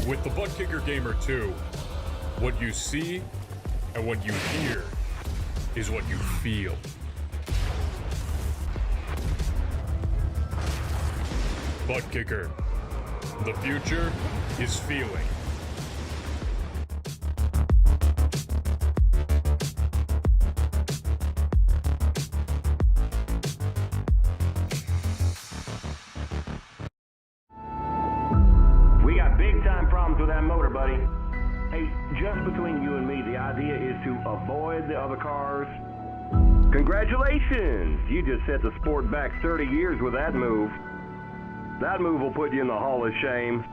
With the ButtKicker Gamer2, what you see and what you hear is what you feel. ButtKicker, the future is feeling. We got big time problems with that motor, buddy. Hey, just between you and me, the idea is to avoid the other cars. Congratulations! You just set the sport back 30 years with that move. That move will put you in the Hall of Shame.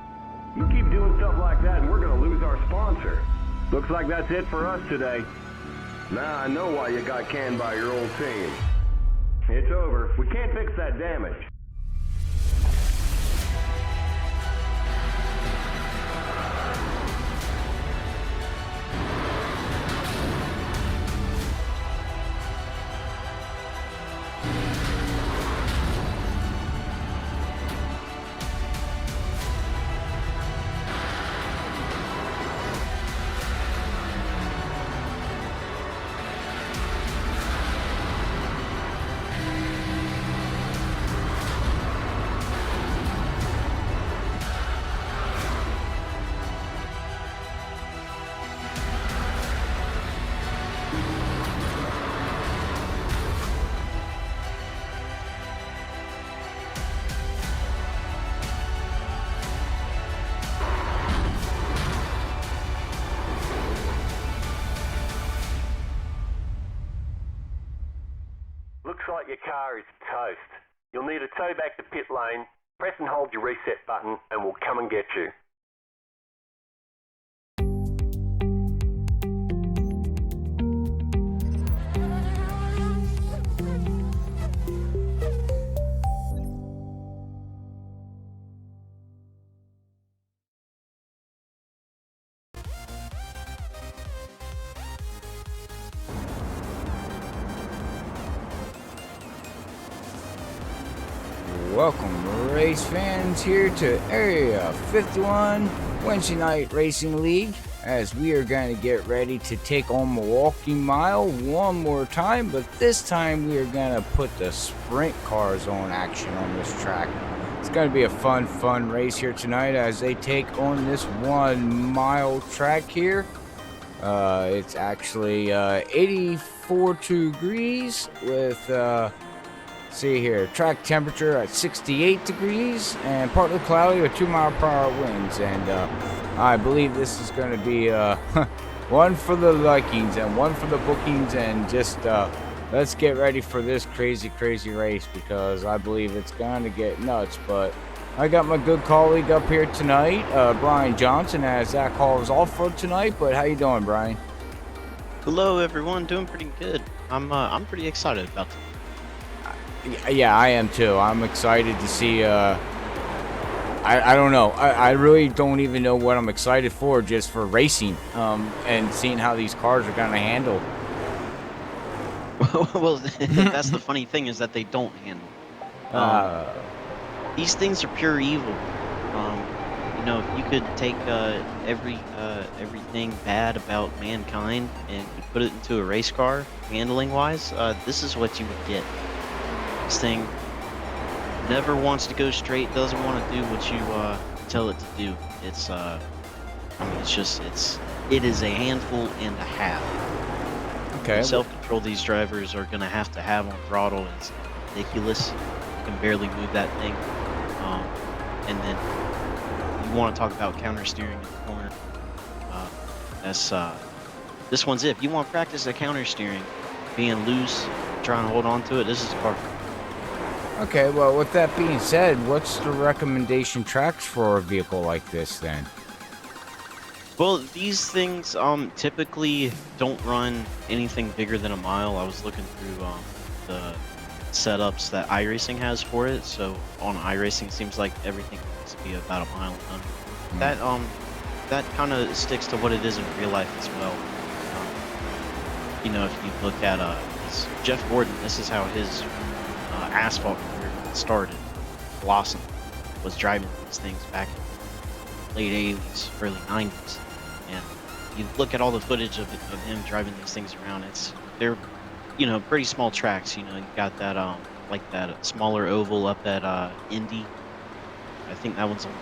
You keep doing stuff like that and we're gonna lose our sponsor. Looks like that's it for us today. Now I know why you got canned by your old team. It's over. We can't fix that damage. Looks like your car is toast. You'll need a tow back to pit lane. Press and hold your reset button and we'll come and get you. Welcome, race fans, here to Area 51 Wednesday Night Racing League, as we are going to get ready to take on Milwaukee Mile one more time, but this time we are going to put the sprint cars on action on this track. It's going to be a fun race here tonight as they take on this 1 mile track here. It's actually 84 degrees with see here, track temperature at 68 degrees and partly cloudy with 2-mile-per-hour winds, and I believe this is going to be one for the likings and one for the bookings, and just let's get ready for this crazy race because I believe it's going to get nuts. But I got my good colleague up here tonight, Brian Johnson, as Zach Hall is off for tonight. But how you doing, Brian? Hello everyone, doing pretty good. I'm pretty excited about this. Yeah, I am too. I'm excited to see. I don't know. I really don't even know what I'm excited for, just for racing and seeing how these cars are gonna handle. Well, that's the funny thing, is that they don't handle. These things are pure evil. You know, if you could take everything bad about mankind and put it into a race car, handling wise, this is what you would get. This thing never wants to go straight, doesn't want to do what you tell it to do. It's I mean, it is a handful and a half. Okay. The self-control these drivers are gonna have to have on throttle is ridiculous. You can barely move that thing. And then you want to talk about counter steering in the corner. This one's it. If you want to practice the counter steering, being loose, trying to hold on to it, this is the car. Okay, well, with that being said, what's the recommendation tracks for a vehicle like this then? Well, these things typically don't run anything bigger than a mile. I was looking through the setups that iRacing has for it. So on iRacing, seems like everything needs to be about a mile and under. That kind of sticks to what it is in real life as well. You know, if you look at Jeff Gordon, this is how his asphalt career started. Blossom was driving these things back late 80s, early 90s, and you look at all the footage of him driving these things around. They're pretty small tracks. You got that like that smaller oval up at Indy. I think that one's only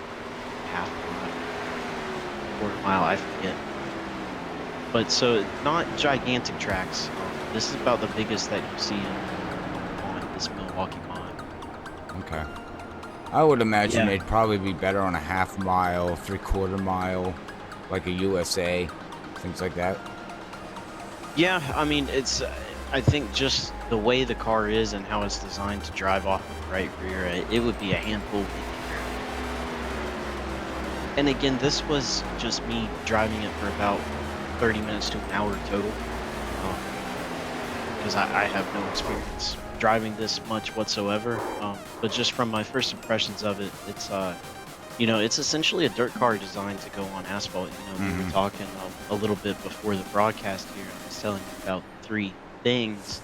half a mile, quarter mile, I forget. But so not gigantic tracks. This is about the biggest that you see on this Milwaukee mod. Okay. I would imagine Yeah. they'd probably be better on a half mile, 3/4 mile, like a USA, things like that. Yeah, I mean, I think just the way the car is and how it's designed to drive off of the right rear, it would be a handful. And again, this was just me driving it for about 30 minutes to an hour total. Because I have no experience driving this much whatsoever. But just from my first impressions of it, it's essentially a dirt car designed to go on asphalt. We were talking a little bit before the broadcast here. I was telling you about 3 things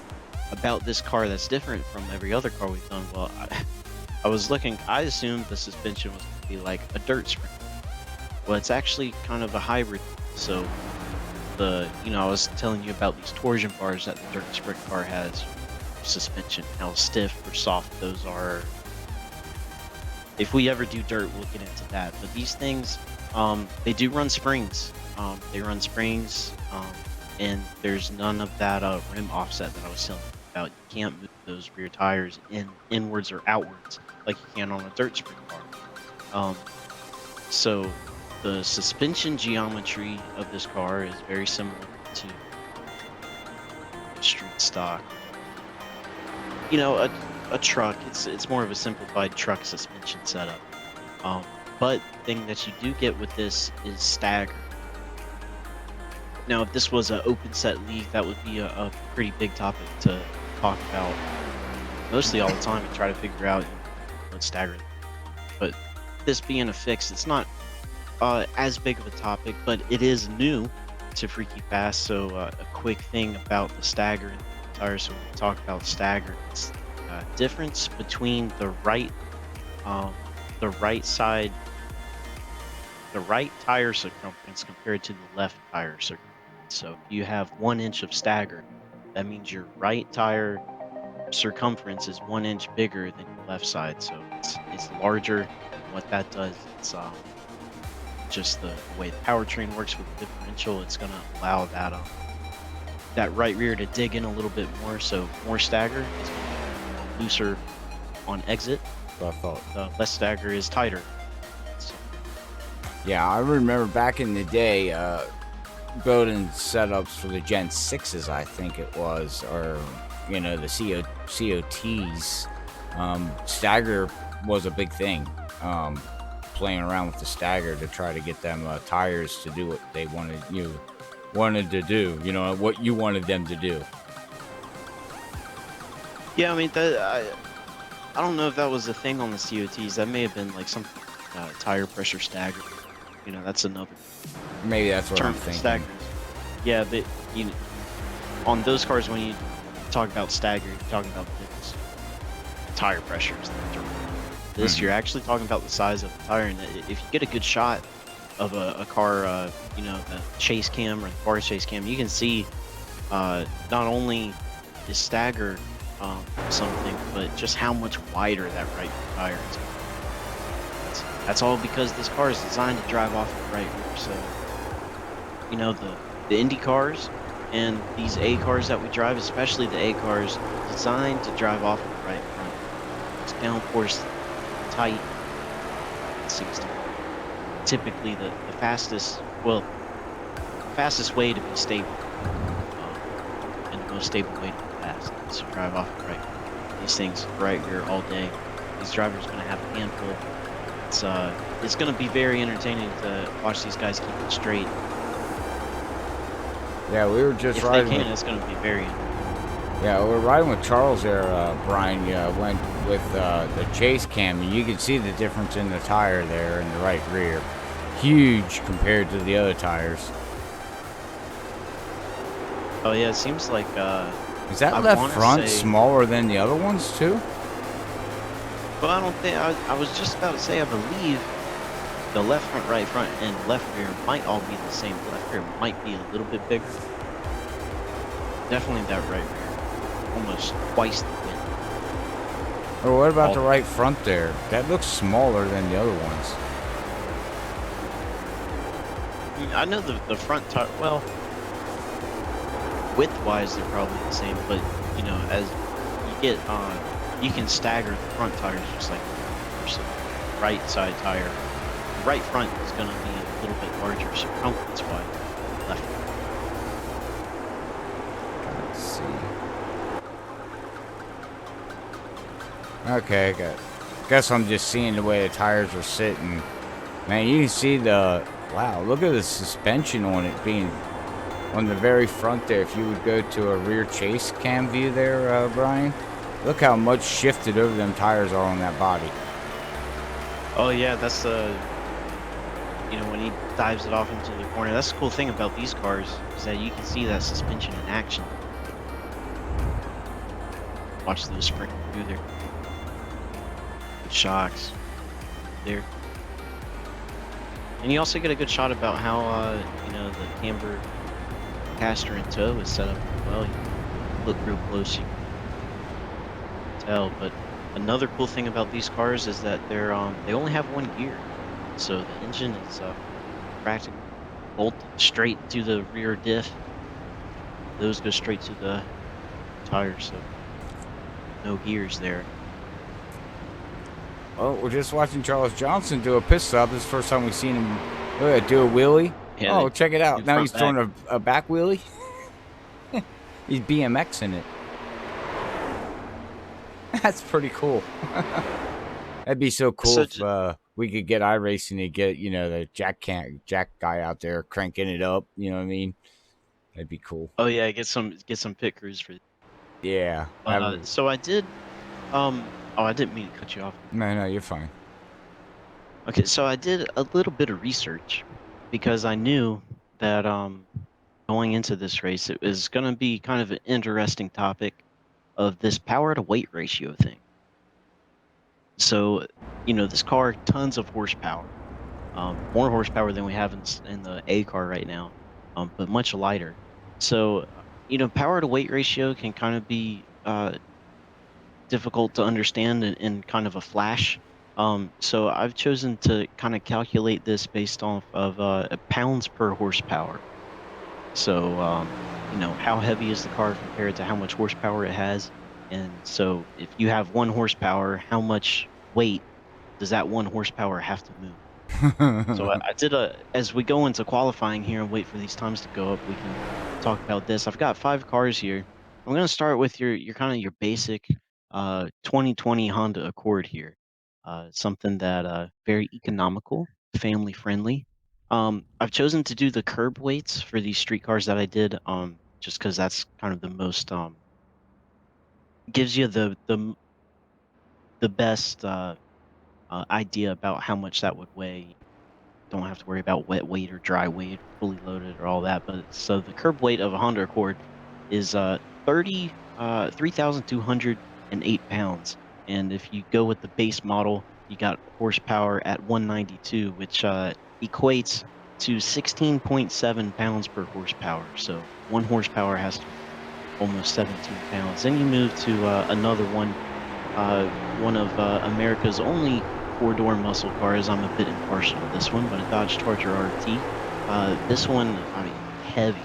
about this car that's different from every other car we've done. Well, I was looking. I assumed the suspension was going to be like a dirt sprint. Well, it's actually kind of a hybrid. So I was telling you about these torsion bars that the dirt sprint car has. Suspension, how stiff or soft those are. If we ever do dirt, we'll get into that. But these things, they do run springs. They run springs, and there's none of that rim offset that I was telling you about. You can't move those rear tires inwards or outwards like you can on a dirt sprint car. So the suspension geometry of this car is very similar to street stock. A truck. It's more of a simplified truck suspension setup. But the thing that you do get with this is stagger. Now, if this was an open set league, that would be a pretty big topic to talk about mostly all the time and try to figure out what stagger. But this being a fix, it's not as big of a topic, but it is new to Freaky Fast. So a quick thing about the stagger and the tires. So when we talk about stagger, it's difference between the right side, the right tire circumference compared to the left tire circumference. So if you have 1 inch of stagger, that means your right tire circumference is 1 inch bigger than your left side. So it's larger. And what that does, it's just the way the powertrain works with the differential. It's going to allow that right rear to dig in a little bit more. So more stagger is going to be looser on exit. I thought. The less stagger is tighter. So, Yeah, I remember back in the day, building setups for the Gen 6s, I think it was, or the COTs. Stagger was a big thing. Playing around with the stagger to try to get them tires to do what they wanted to do. What you wanted them to do. yeah, I mean I don't know if that was a thing on the COTs. That may have been like some tire pressure stagger. That's another Maybe that's what term I'm for thinking. staggers. Yeah, but on those cars, when you talk about stagger, you're talking about the tire pressures. This, you're actually talking about the size of the tire, and if you get a good shot of a car, the chase cam or the bar chase cam, you can see not only the stagger something, but just how much wider that right tire is. That's all because this car is designed to drive off the right rear. So, the Indy cars and these A cars that we drive, especially the A cars, designed to drive off of the right front. It's downforce tight. It seems to be typically the fastest way to be stable, and the most stable way to be fast is to drive off the right. These things right rear all day. These drivers are going to have a handful. It's going to be very entertaining to watch these guys keep it straight. Yeah, we were just If they riding. can, it's going to be very. Yeah, we're riding with Charles there, Brian. Went with the chase cam, and you can see the difference in the tire there in the right rear. Huge compared to the other tires. Oh yeah, it seems like. Is that I left wanna front say- smaller than the other ones too? Well, I don't think. I was just about to say. I believe the left front, right front, and left rear might all be the same. Left rear might be a little bit bigger. Definitely that right rear, almost twice the width. Or what about the right front there? That looks smaller than the other ones. I know the front tire, well, width-wise they're probably the same, but you know, as you get you can stagger the front tires just like the right side tire. The right front is going to be a little bit larger circumference-wise. Left. Let's see. Okay, guess I'm just seeing the way the tires are sitting. Man, you can see wow, look at the suspension on it being on the very front there. If you would go to a rear chase cam view there, Brian, look how much shifted over them tires are on that body. Oh yeah, that's you know, when he dives it off into the corner. That's the cool thing about these cars, is that you can see that suspension in action. Watch those spring through there. Good shocks there. And you also get a good shot about how, you know, the camber caster and toe is set up well. You look real close, you can tell. But another cool thing about these cars is that they only have one gear. So the engine is practically bolted straight to the rear diff. Those go straight to the tires, so no gears there. Oh, we're just watching Charles Johnson do a pit stop. This is the first time we've seen him do a wheelie. Yeah, oh, check it out. Now he's back. throwing a back wheelie. He's BMXing it. That's pretty cool. That'd be so cool if we could get iRacing to get, you know, the jack guy out there cranking it up. You know what I mean? That'd be cool. Oh yeah, get some pit crews for. Yeah. So I did. Oh, I didn't mean to cut you off. No, you're fine. Okay, so I did a little bit of research because I knew that going into this race, it was going to be kind of an interesting topic of this power to weight ratio thing. So, you know, this car, tons of horsepower, more horsepower than we have in the A car right now, but much lighter. So, you know, power to weight ratio can kind of be difficult to understand in kind of a flash. So I've chosen to kind of calculate this based off of pounds per horsepower. So, you know, how heavy is the car compared to how much horsepower it has? And so if you have 1 horsepower, how much weight does that 1 horsepower have to move? So I did as we go into qualifying here and wait for these times to go up, we can talk about this. I've got 5 cars here. I'm going to start with your kind of your basic 2020 Honda Accord here. Something that very economical, family friendly. I've chosen to do the curb weights for these street cars that I did, just because that's kind of the most gives you the best idea about how much that would weigh. Don't have to worry about wet weight or dry weight, fully loaded or all that. But so the curb weight of a Honda Accord is 3,208 pounds. And if you go with the base model, you got horsepower at 192, which equates to 16.7 pounds per horsepower. So 1 horsepower has to be almost 17 pounds. Then you move to another one, one of America's only 4-door muscle cars. I'm a bit impartial to this one, but a Dodge Charger RT. This one, I mean, heavy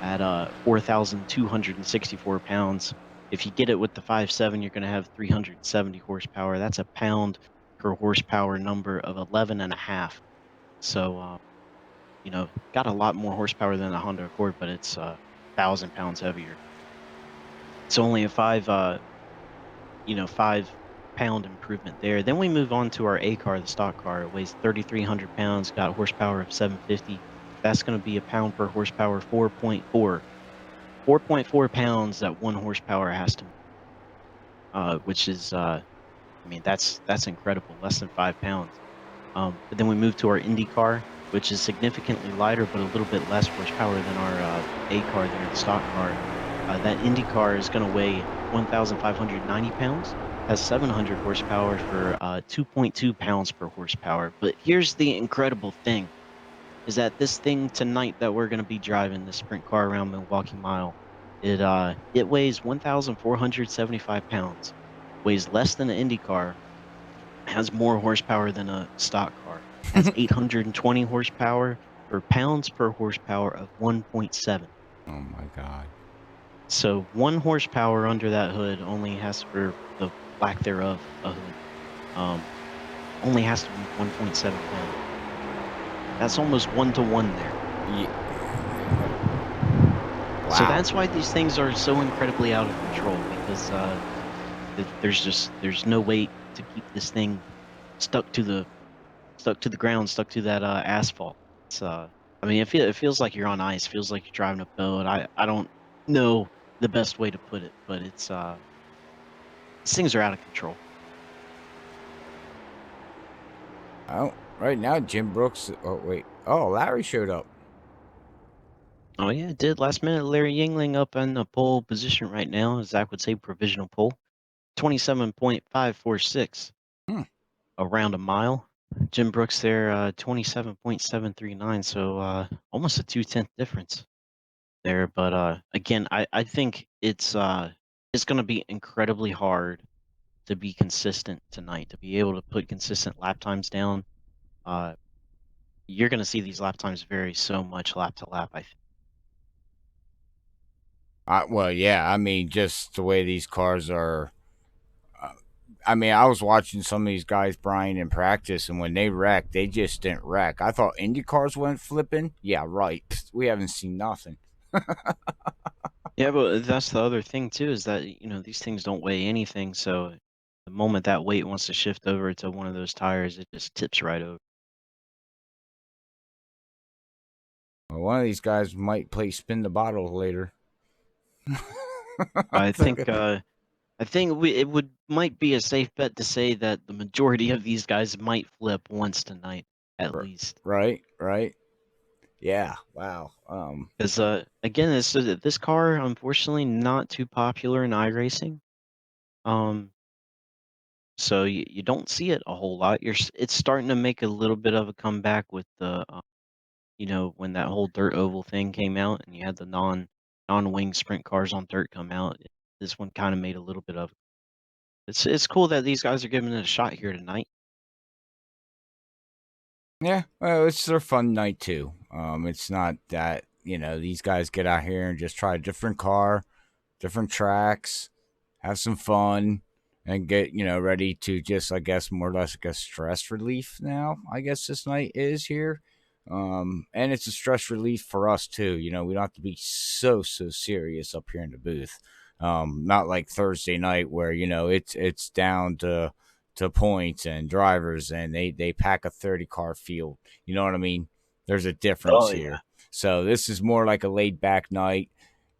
at 4,264 pounds. If you get it with the 5.7, you're going to have 370 horsepower. That's a pound per horsepower number of 11.5. So, you know, got a lot more horsepower than a Honda Accord, but it's 1,000 pounds heavier. It's only a 5-pound improvement there. Then we move on to our A car, the stock car. It weighs 3,300 pounds, got a horsepower of 750. That's going to be a pound per horsepower, 4.4. 4.4 pounds that 1 horsepower has to, which is, I mean, that's incredible, less than 5 pounds. But then we move to our Indy car, which is significantly lighter, but a little bit less horsepower than our A car there, the stock car. That Indy car is going to weigh 1,590 pounds. has 700 horsepower for 2.2 pounds per horsepower. But here's the incredible thing, is that this thing tonight that we're going to be driving, the sprint car around Milwaukee Mile, it weighs 1,475 pounds, weighs less than an Indy car, has more horsepower than a stock car, has 820 horsepower for pounds per horsepower of 1.7. Oh my God. So 1 horsepower under that hood only has, for the lack thereof, a hood, only has to be 1.7 pounds. That's almost 1-to-1 there. Wow. So that's why these things are so incredibly out of control, because there's no way to keep this thing stuck to the ground, stuck to that asphalt. It's I mean, it feels like you're on ice. Feels like you're driving a boat. I don't know the best way to put it, but it's these things are out of control. Oh, right now Jim Brooks. Oh wait. Oh, Larry showed up. Oh yeah, it did last minute. Larry Yingling up in the pole position right now, as Zach would say, provisional pole, 27.546 around a mile. Jim Brooks there, 27.739. So almost a 2/10 difference there. But again, I think it's going to be incredibly hard to be consistent tonight, to be able to put consistent lap times down. You're going to see these lap times vary so much lap to lap, I think. Well, yeah. I mean, just the way these cars are. I mean, I was watching some of these guys, Brian, in practice, and when they wrecked, they just didn't wreck. I thought Indy cars went flipping. Yeah, right. We haven't seen nothing. Yeah, but that's the other thing too, is that, these things don't weigh anything. So the moment that weight wants to shift over to one of those tires, it just tips right over. Well, one of these guys might play spin the bottle later. I think it might be a safe bet to say that the majority of these guys might flip once tonight, at least. Right. Yeah. Wow. Because again, this car, unfortunately, not too popular in iRacing. So you don't see it a whole lot. It's starting to make a little bit of a comeback with the when that whole dirt oval thing came out, and you had the non-wing sprint cars on dirt come out. This one kind of made a little bit of. It's cool that these guys are giving it a shot here tonight. Yeah, well, it's their fun night too. It's not that these guys get out here and just try a different car, different tracks, have some fun, and get ready to just, I guess, more or less, I guess, stress relief. Now, I guess this night is here, and it's a stress relief for us too. We don't have to be so serious up here in the booth. Not like Thursday night where it's down to points and drivers, and they pack a 30 car field. You know what I mean? There's a difference here. So this is more like a laid back night.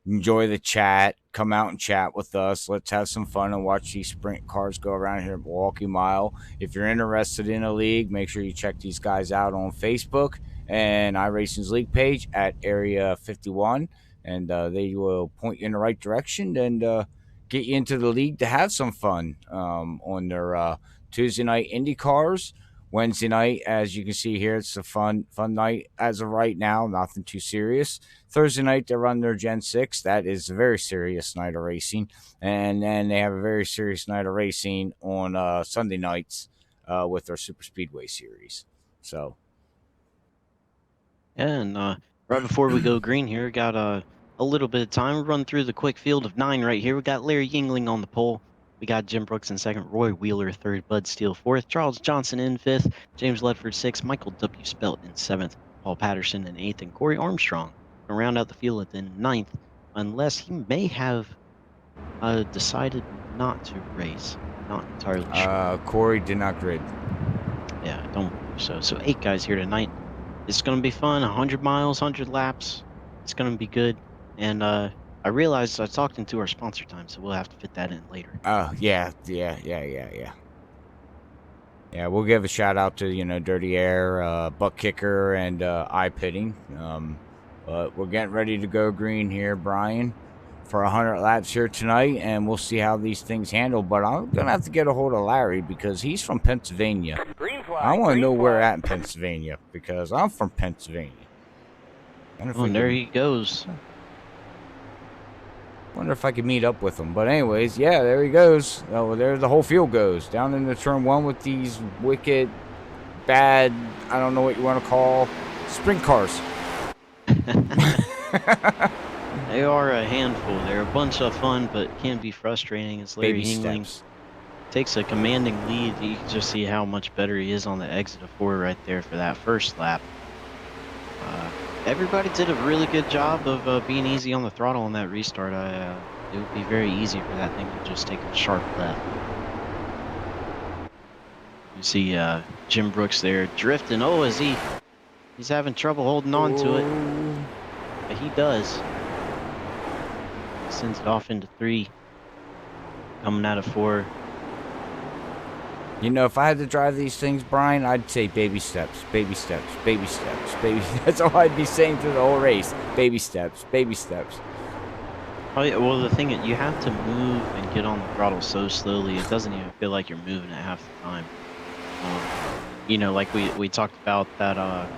Enjoy the chat. Come out and chat with us. Let's have some fun and watch these sprint cars go around here at Milwaukee Mile. If you're interested in a league, make sure you check these guys out on Facebook and iRacing's league page at Area 51, and they will point you in the right direction and get you into the league to have some fun on their Tuesday night Indy cars. Wednesday night, as you can see here, it's a fun night as of right now, nothing too serious. Thursday night, they run their Gen 6. That is a very serious night of racing. And then they have a very serious night of racing on Sunday nights with their Super Speedway series. So. And right before we go green here, got a little bit of time. We'll run through the quick field of 9 right here. We got Larry Yingling on the pole. We got Jim Brooks in second, Roy Wheeler third, Bud Steele fourth, Charles Johnson in fifth, James Ledford sixth, Michael W. Spelt in seventh, Paul Patterson in eighth, and Corey Armstrong to round out the field at the ninth, unless he may have decided not to race. Not entirely sure. Corey did not grid. Yeah, I don't believe so. So 8 guys here tonight. It's going to be fun. 100 miles, 100 laps. It's going to be good. And I realized I talked into our sponsor time, so we'll have to fit that in later. Oh, yeah. Yeah, we'll give a shout out to, Dirty Air, ButtKicker, and iPitting. But we're getting ready to go green here, Brian. for 100 laps here tonight, and we'll see how these things handle. But I'm going to have to get a hold of Larry because he's from Pennsylvania. Green flag. I want to green know where flag. at in Pennsylvania because I'm from Pennsylvania. Oh, and there he goes. Wonder if I could meet up with him. But anyways, yeah, there he goes. Oh, there the whole field goes. Down into turn 1 with these wicked, bad, I don't know what you want to call, sprint cars. They are a handful. They're a bunch of fun, but can be frustrating as Larry Baby Hingling steps. takes a commanding lead. You can just see how much better he is on the exit of 4 right there for that first lap. Everybody did a really good job of being easy on the throttle on that restart. It would be very easy for that thing to just take a sharp left. You see Jim Brooks there drifting. Oh, he's having trouble holding on to it. But he does. Sends it off into 3. Coming out of 4. You know, if I had to drive these things, Brian, I'd say baby steps, baby steps, baby steps, baby. That's all I'd be saying through the whole race. Baby steps, baby steps. Oh, yeah, well, the thing is, you have to move and get on the throttle so slowly, it doesn't even feel like you're moving at half the time. You know, like we talked about that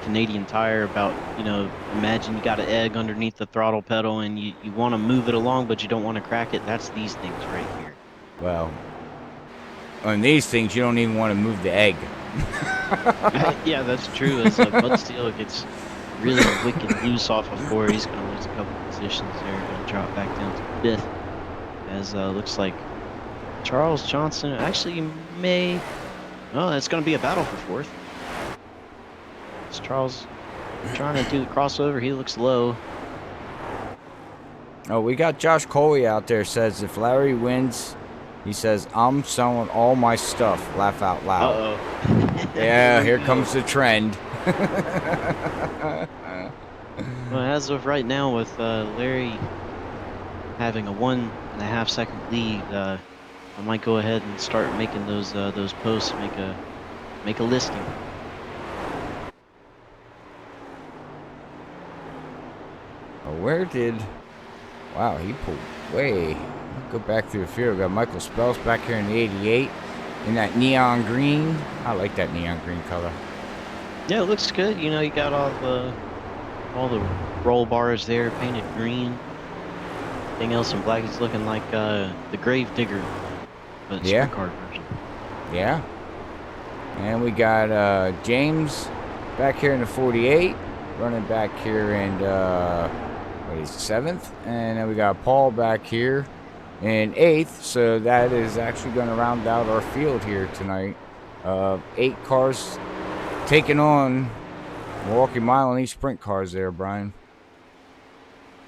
Canadian Tire about, you know, imagine you got an egg underneath the throttle pedal and you want to move it along, but you don't want to crack it. That's these things right here. Well, on these things, you don't even want to move the egg. Yeah, that's true. As Bud Steele gets really wicked loose off of 4, he's going to lose a couple positions there. Going to drop back down to 5th. As looks like Charles Johnson actually may... Oh, it's going to be a battle for 4th. It's Charles trying to do the crossover. He looks low. Oh, we got Josh Coley out there. Says if Larry wins, he says, I'm selling all my stuff. Laugh out loud. Uh-oh. Yeah, here comes the trend. Well, as of right now, with Larry having a 1.5 second lead, I might go ahead and start making those posts, make a listing. Oh, where did... Wow, he pulled way... Go back through the field. We got Michael Spells back here in the 88 in that neon green. I like that neon green color. Yeah, it looks good. You know, you got all the roll bars there painted green. Everything else in black is looking like the Grave Digger, but Yeah. sprint car version. Yeah. And we got James back here in the 48, running back here in what is it, 7th, and then we got Paul back here in 8th. So that is actually going to round out our field here tonight. 8 cars taking on Milwaukee Mile and these sprint cars there, Brian.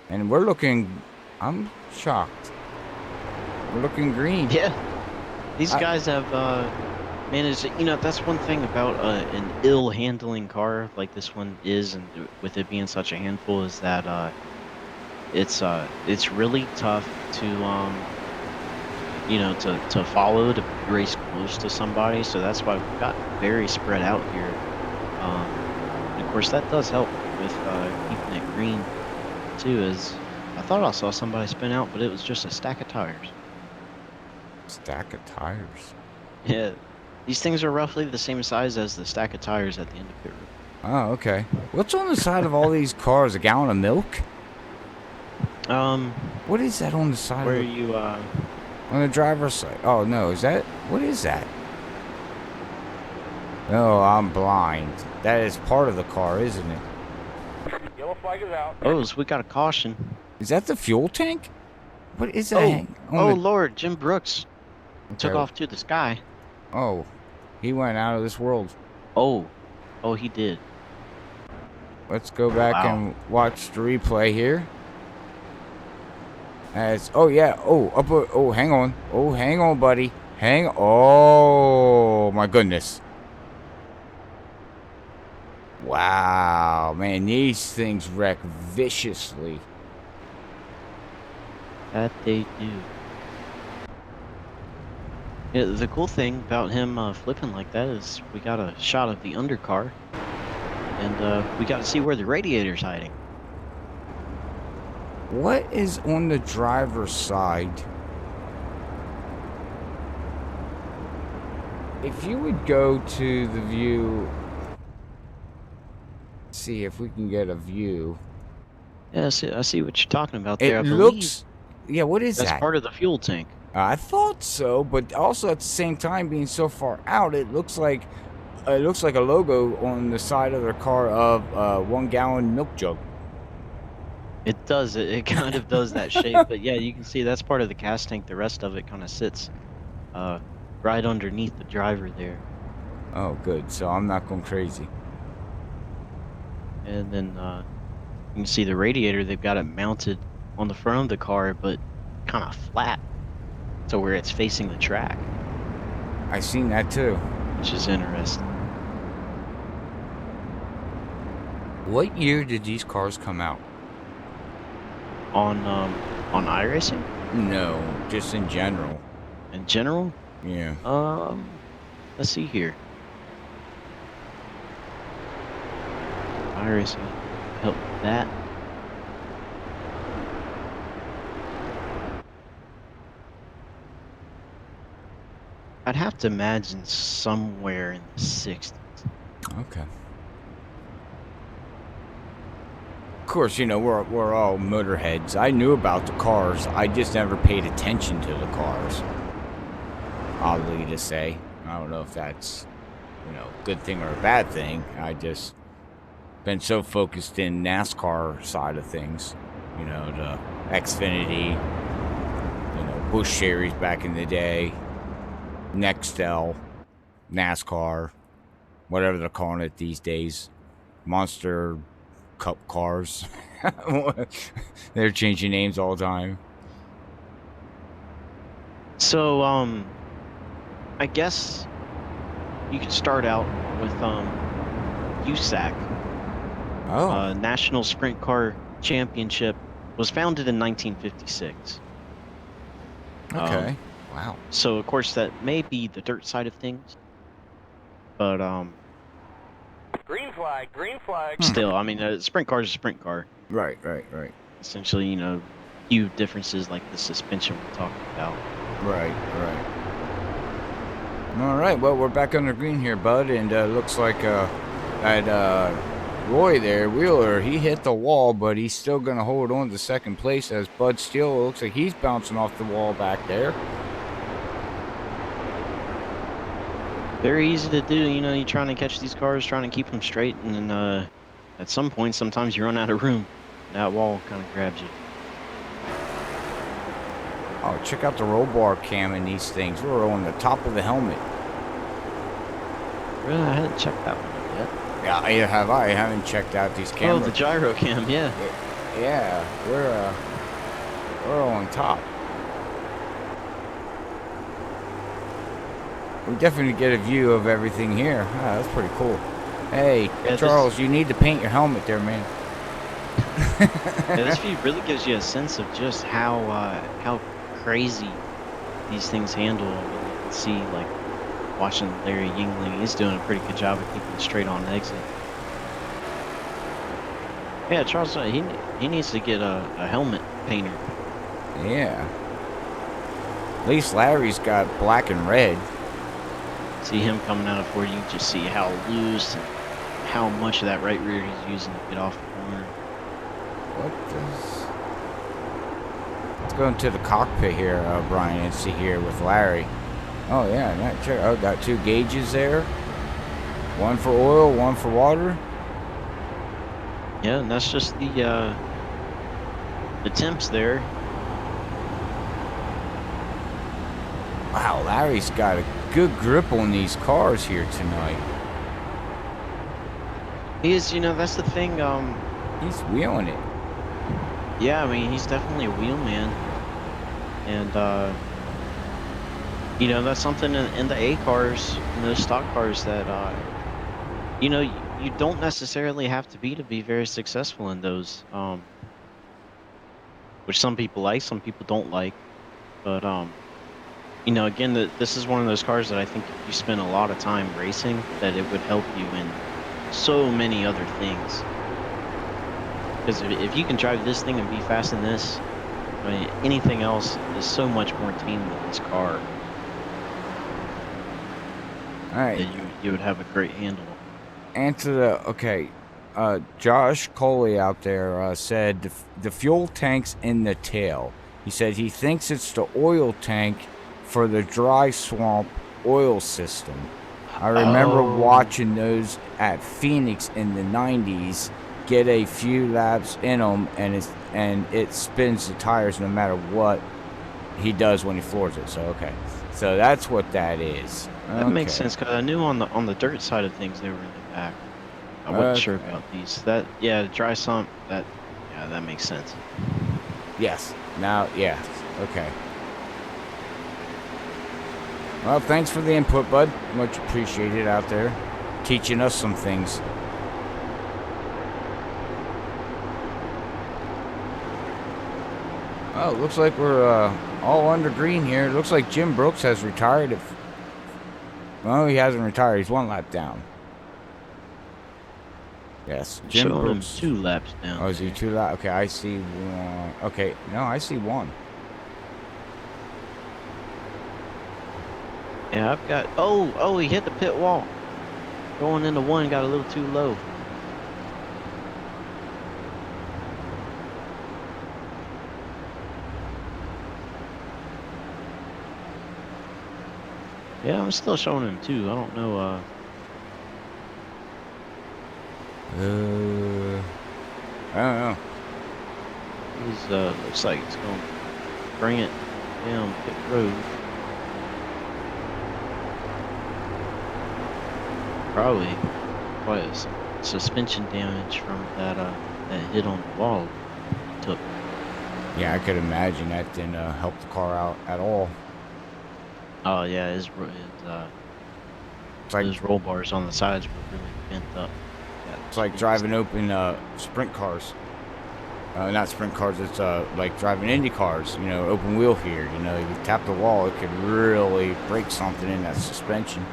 And we're looking, I'm shocked. We're looking green. Yeah, these guys have managed. You know, that's one thing about an ill-handling car like this one is, and with it being such a handful, is that it's really tough to you know, to follow, to race close to somebody. So that's why we've got very spread out here. And of course, that does help with keeping it green too. As I thought I saw somebody spin out, but it was just a stack of tires. Stack of tires. Yeah, these things are roughly the same size as the stack of tires at the end of pit road. Oh, okay. What's on the side of all these cars? A gallon of milk? What is that on the side Where of you on the driver's side? Oh, no. Is that... What is that? Oh, I'm blind. That is part of the car, isn't it? Yellow flag is out. Oh, so we got a caution. Is that the fuel tank? What is that? Oh Lord, Jim Brooks took off to the sky. Oh, he went out of this world. Oh, he did. Let's go back and watch the replay here. As oh yeah, hang on. Oh, hang on, buddy. Oh my goodness. Wow, man, these things wreck viciously. That they do. Yeah, the cool thing about him flipping like that is we got a shot of the undercar, and we got to see where the radiator's hiding. What is on the driver's side? If you would go to the view, see if we can get a view. Yeah, I see what you're talking about It there. I believe looks, yeah, what is that's that? part of the fuel tank. I thought so, but also at the same time, being so far out, it looks like a logo on the side of their car of a 1 gallon milk jug. It does. It kind of does that shape. But yeah, you can see that's part of the gas tank. The rest of it kind of sits right underneath the driver there. Oh, good. So I'm not going crazy. And then you can see the radiator. They've got it mounted on the front of the car, but kind of flat, so where it's facing the track, I seen that too. which is interesting. What year did these cars come out? On iRacing No, just in general. in general. Yeah. Let's see here. iRacing help with that. I'd have to imagine somewhere in the 60s. Okay. Of course, you know, we're all motorheads. I knew about the cars. I just never paid attention to the cars. Oddly to say. I don't know if that's, you know, a good thing or a bad thing. I just been so focused in NASCAR side of things. You know, the Xfinity, you know, Busch Series back in the day, Nextel, NASCAR, whatever they're calling it these days. Monster Cup cars. They're changing names all the time. So, I guess you could start out with USAC. Oh, National Sprint Car Championship was founded in 1956. okay. Wow. So of course that may be the dirt side of things, but Green flag, green flag. still, I mean, a sprint car is a sprint car. Right. Essentially, you know, few differences like the suspension we're talking about. Right. All right, well, we're back on the green here, bud, and looks like that Roy there, Wheeler, he hit the wall, but he's still going to hold on to second place as Bud Steele looks like he's bouncing off the wall back there. Very easy to do, you know, you're trying to catch these cars, trying to keep them straight, and then at some point, sometimes you run out of room. That wall kind of grabs you. Oh, check out the roll bar cam in these things. We're on the top of the helmet. Really, I hadn't checked that one yet. Yeah, either have I. I haven't checked out these Oh, cameras. the gyro cam, yeah. Yeah, we're on top. We definitely get a view of everything here. Ah, that's pretty cool. Hey, Yeah, Charles, you need to paint your helmet there, man. Yeah, this view really gives you a sense of just how crazy these things handle. You can see, like, watching Larry Yingling, he's doing a pretty good job of keeping straight on exit. Yeah, Charles, he needs to get a helmet painter. Yeah. At least Larry's got black and red. See him coming out of 40, you can just see how loose and how much of that right rear he's using to get off the corner. Let's go into the cockpit here, Brian, and see here with Larry. Oh yeah, check. Oh, got 2 gauges there. One for oil, one for water. Yeah, and that's just the temps there. Wow, Larry's got a good grip on these cars here tonight. He is, you know, that's the thing. He's wheeling it. Yeah, I mean, he's definitely a wheelman, and you know, that's something in the A cars, in those stock cars that you know, you don't necessarily have to be very successful in those, which some people like, some people don't like, but you know, again, this is one of those cars that I think if you spend a lot of time racing, that it would help you in so many other things. Because if you can drive this thing and be fast in this, I mean, anything else is so much more tame than this car. All right. That you would have a great handle. Answer the okay. Josh Coley out there said the fuel tank's in the tail. He said he thinks it's the oil tank for the dry swamp oil system. I remember watching those at Phoenix in the 90s. Get a few laps in them, and it spins the tires no matter what he does when he floors it. So okay, so that's what that is. That makes sense, because I knew on the dirt side of things they were in the back. I wasn't sure about these. The dry sump. That makes sense. Yes. Now, yes. Okay. Well, thanks for the input, bud. Much appreciated out there, teaching us some things. Oh, looks like we're all under green here. It looks like Jim Brooks has retired. Well, he hasn't retired. He's 1 lap down. Yes, Jim Brooks. 2 laps down. Oh, is he 2 laps? Okay, I see 1. Okay, no, I see 1. Yeah, I've got. Oh, he hit the pit wall. Going into 1 got a little too low. Yeah, I'm still showing him 2. I don't know. I don't know. He's looks like it's gonna bring it down pit road. Probably quite a suspension damage from that hit on the wall took. Yeah, I could imagine that didn't help the car out at all. Oh yeah, his It's like those roll bars on the sides were really bent up. Yeah, it's like driving open sprint cars. Not sprint cars. It's like driving Indy cars. You know, open wheel here. You know, you tap the wall, it could really break something in that suspension.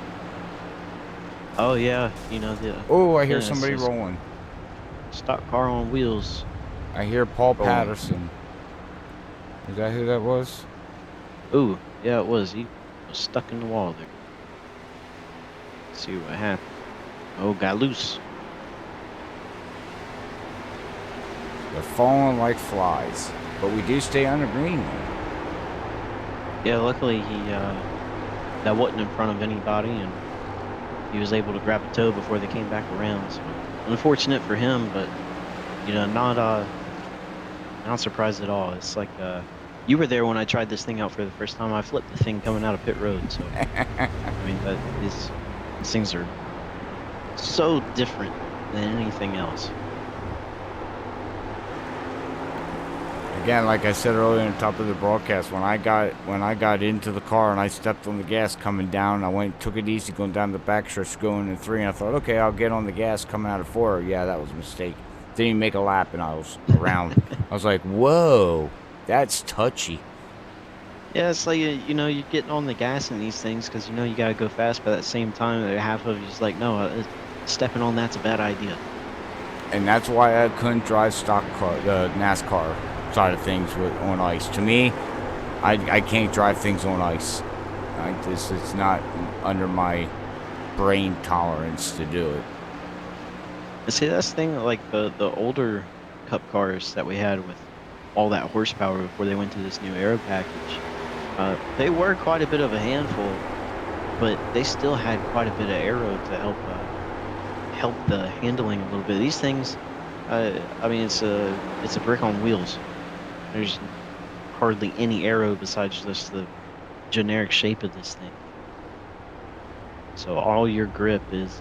Oh yeah, you know the. Oh, I hear somebody rolling. Stock car on wheels. I hear Paul Patterson. Is that who that was? Ooh, yeah, it was. He was stuck in the wall there. Let's see what happened. Oh, got loose. They're falling like flies, but we do stay under green. Yeah, luckily he that wasn't in front of anybody, and he was able to grab a toe before they came back around. So unfortunate for him, but you know, not surprised at all. It's like you were there when I tried this thing out for the first time. I flipped the thing coming out of pit road. So I mean, these things are so different than anything else. Again, like I said earlier on the top of the broadcast, when I got into the car and I stepped on the gas coming down, I took it easy going down the back stretch going in 3, and I thought, okay, I'll get on the gas coming out of 4. Yeah, that was a mistake. Didn't even make a lap, and I was around. I was like, whoa, that's touchy. Yeah, it's like, you know, you're getting on the gas in these things because, you know, you got to go fast, but at the same time, half of you's like, no, stepping on that's a bad idea. And that's why I couldn't drive stock car, the NASCAR side of things on ice. To me, I can't drive things on ice. It's not under my brain tolerance to do it. See, that's the thing, like the older Cup cars that we had with all that horsepower before they went to this new aero package, they were quite a bit of a handful, but they still had quite a bit of aero to help the handling a little bit. These things, I mean, it's a brick on wheels. There's hardly any aero besides just the generic shape of this thing. So all your grip is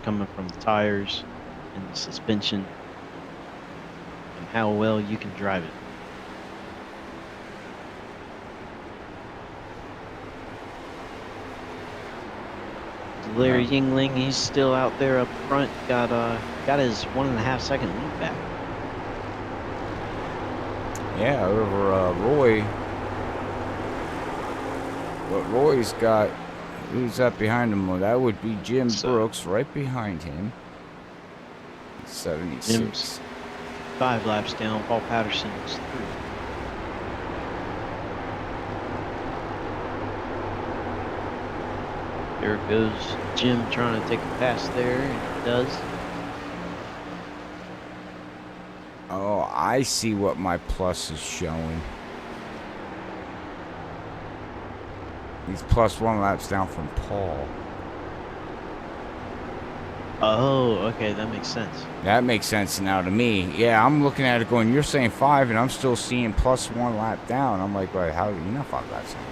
coming from the tires and the suspension and how well you can drive it. Larry Yingling, he's still out there up front. Got his 1.5 second lead back. Yeah, over Roy. What Roy's got, who's up behind him? Well, that would be Jim Brooks right behind him. 76. 5 laps down. Paul Patterson is through. There goes Jim trying to take a pass there, and he does. Oh, I see what my plus is showing. He's +1 laps down from Paul. Oh, okay, that makes sense. That makes sense now to me. Yeah, I'm looking at it going, you're saying 5, and I'm still seeing +1 lap down. I'm like, wait, how do you know 5 laps down?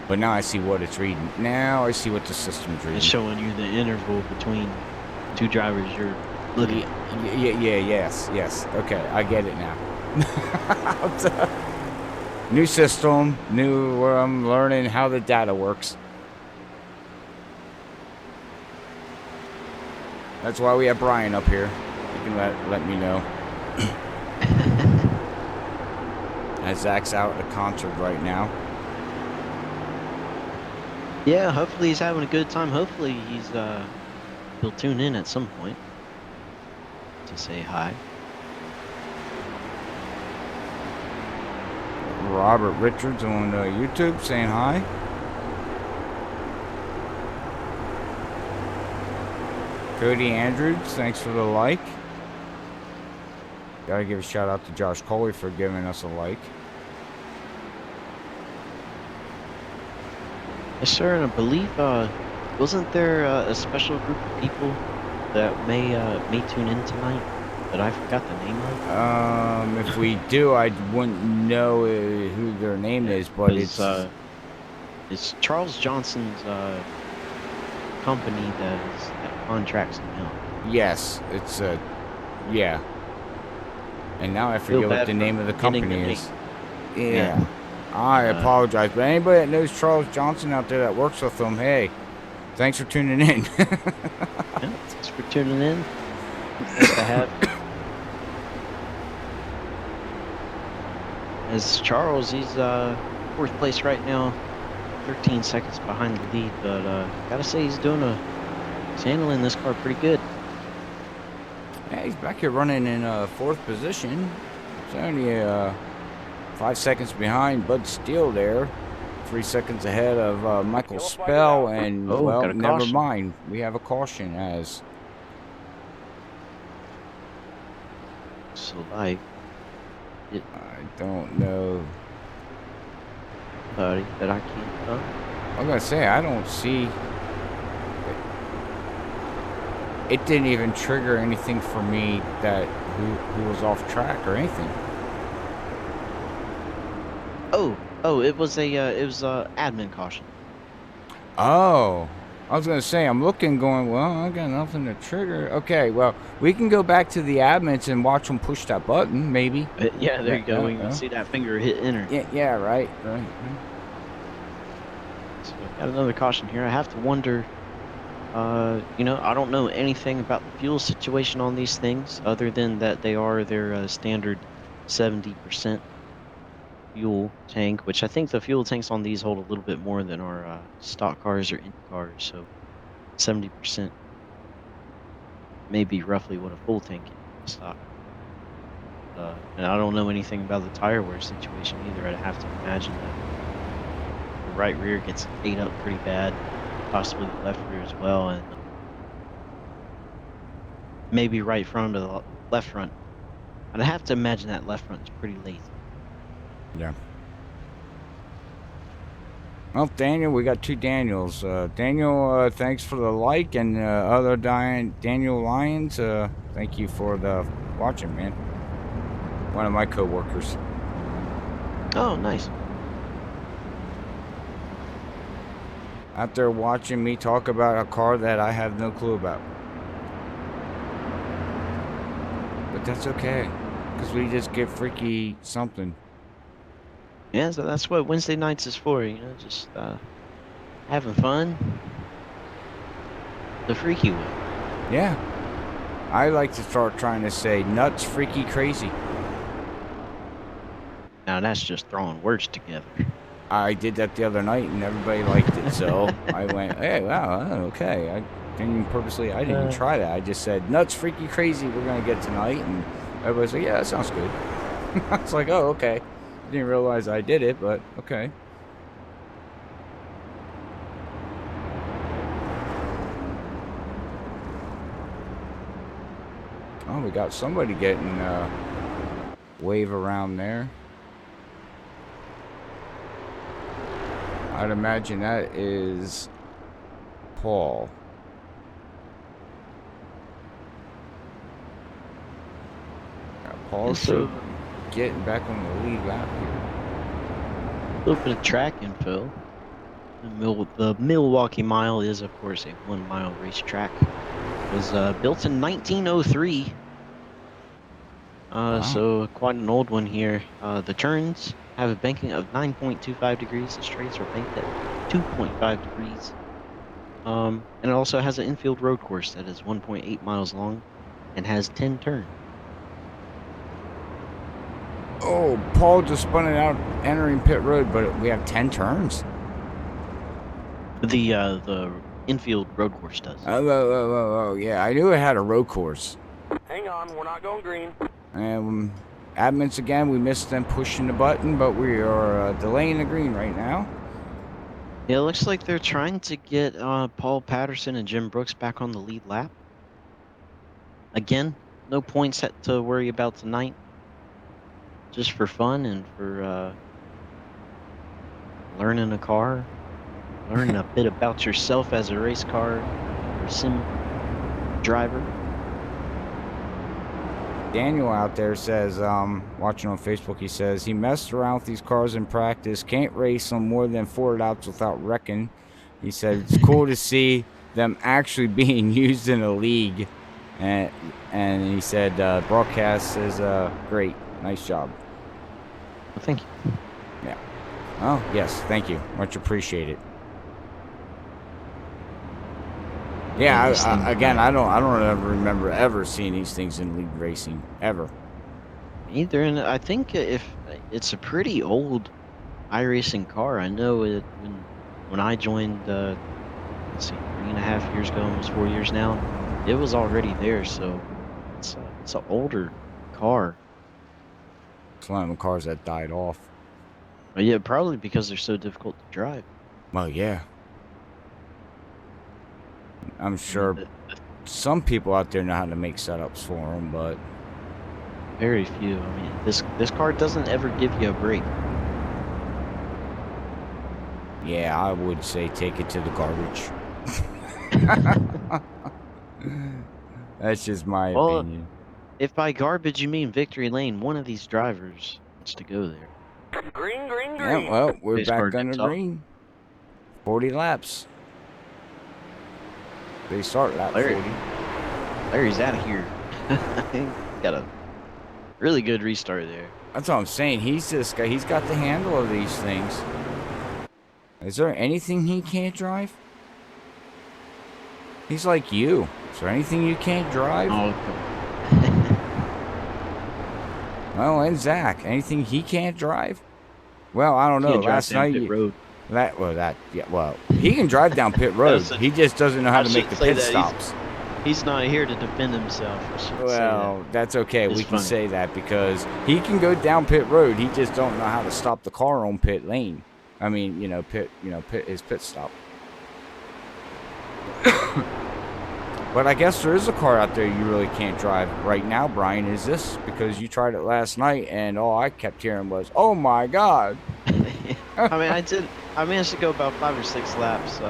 But now I see what it's reading. Now I see what the system's reading. It's showing you the interval between 2 drivers you're looking at. Yes. Okay, I get it now. New system, where I'm learning how the data works. That's why we have Brian up here. You can let me know. As Zach's out at a concert right now. Yeah, hopefully he's having a good time. Hopefully he'll tune in at some point to say hi. Robert Richards on YouTube saying hi. Cody Andrews, thanks for the like. Gotta give a shout out to Josh Coley for giving us a like. Yes, sir, and I believe, wasn't there a special group of people that may tune in tonight that I forgot the name of? If we do, I wouldn't know who their name is, but it's Charles Johnson's company that contracts them out. Yes, it's yeah. And now I forget what the name of the company is. Yeah. I apologize, but anybody that knows Charles Johnson out there that works with him, hey, thanks for tuning in. Thanks for tuning in. Nice to have. As Charles, he's 4th place right now, 13 seconds behind the lead, but gotta say he's handling this car pretty good. Yeah, he's back here running in 4th position. It's only 5 seconds behind Bud Steele there. 3 seconds ahead of Michael Spell, and well, never mind. We have a caution as. So like, I don't know. Buddy, that I can't. I'm gonna say I don't see. It didn't even trigger anything for me that who was off track or anything. Oh, it was a admin caution. Oh, I was gonna say I'm looking, going, well, I got nothing to trigger. Okay, well, we can go back to the admins and watch them push that button, maybe. Yeah, there you go. You can see that finger hit enter. Yeah, right. So got another caution here. I have to wonder. I don't know anything about the fuel situation on these things, other than that they are their standard 70% fuel tank, which I think the fuel tanks on these hold a little bit more than our stock cars or Indy cars, so 70% may be roughly what a full tank is stock. And I don't know anything about the tire wear situation either. I'd have to imagine that the right rear gets ate up pretty bad, possibly the left rear as well, and maybe right front of the left front. I'd have to imagine that left front is pretty lazy. Yeah. Well, Daniel, we got 2 Daniels. Daniel, thanks for the like, and other Daniel Lyons, thank you for the watching, man. One of my co-workers. Oh, nice. Out there watching me talk about a car that I have no clue about. But that's okay, because we just get freaky something. Yeah, so that's what Wednesday nights is for, just having fun the freaky way. Yeah. I like to start trying to say nuts, freaky, crazy. Now that's just throwing words together. I did that the other night and everybody liked it, so I went, hey, wow, okay. I didn't try that. I just said nuts, freaky, crazy we're going to get tonight, and Everybody's like, yeah, that sounds good. I was like, oh, okay. Didn't realize I did it, but okay. Oh, we got somebody getting wave around there. I'd imagine that is Paul. Paul's So getting back on the lead lap here. a little bit of track info. The Milwaukee Mile is, of course, a 1 mile racetrack. It was built in 1903. Wow. So quite an old one here. The turns have a banking of 9.25 degrees. The straights are banked at 2.5 degrees. And it also has an infield road course that is 1.8 miles long and has 10 turns. Oh, Paul just spun it out entering pit road, but we have 10 turns. The infield road course does. Oh, yeah. I knew it had a road course. Hang on, we're not going green. And admins again, we missed them pushing the button, but we are delaying the green right now. Yeah, it looks like they're trying to get Paul Patterson and Jim Brooks back on the lead lap. Again, no points to worry about tonight. Just for fun and for learning a car, learning a bit about yourself as a race car or sim driver. Daniel out there says, watching on Facebook, he says he messed around with these cars in practice, can't race on more than 4 laps without wrecking. He said it's cool to see them actually being used in a league. And he said broadcast is great. Nice job. Well, thank you. Yeah. Oh, yes. Thank you. Much appreciated. Yeah, I don't ever remember ever seeing these things in league racing ever. Either, and I think if it's a pretty old iRacing car. I know it when I joined. Let's see, 3.5 years ago, almost 4 years now. It was already there, so it's an older car. It's one of the cars that died off. But yeah, probably because they're so difficult to drive. Well, yeah. I'm sure some people out there know how to make setups for them, but Very few. I mean, this car doesn't ever give you a break. yeah, I would say take it to the garbage. That's just my opinion. If by garbage you mean victory lane, one of these drivers wants to go there. Green, green, Yeah, green. well, we're Race car back on the dips off. green. 40 laps. They start lap Larry. 40. Larry's out of here. Got a really good restart there. That's what I'm saying. He's this guy. He's got the handle of these things. Is there anything he can't drive? He's like you. Is there anything you can't drive? Oh, Well, and Zach, anything he can't drive? Well, I don't know. can't drive Last down night, pit road. he can drive down pit road. a- He just doesn't know how I to make the shouldn't pit say that. stops. He's not here to defend himself. I shouldn't say Well, that's okay. It's We can funny. say that because he can go down pit road. He just don't know how to stop the car on pit lane. I mean, pit his pit stop. But I guess there is a car out there you really can't drive right now, Brian. Is this because you tried it last night and all I kept hearing was, "Oh my God!" that. I managed to go about 5 or 6 laps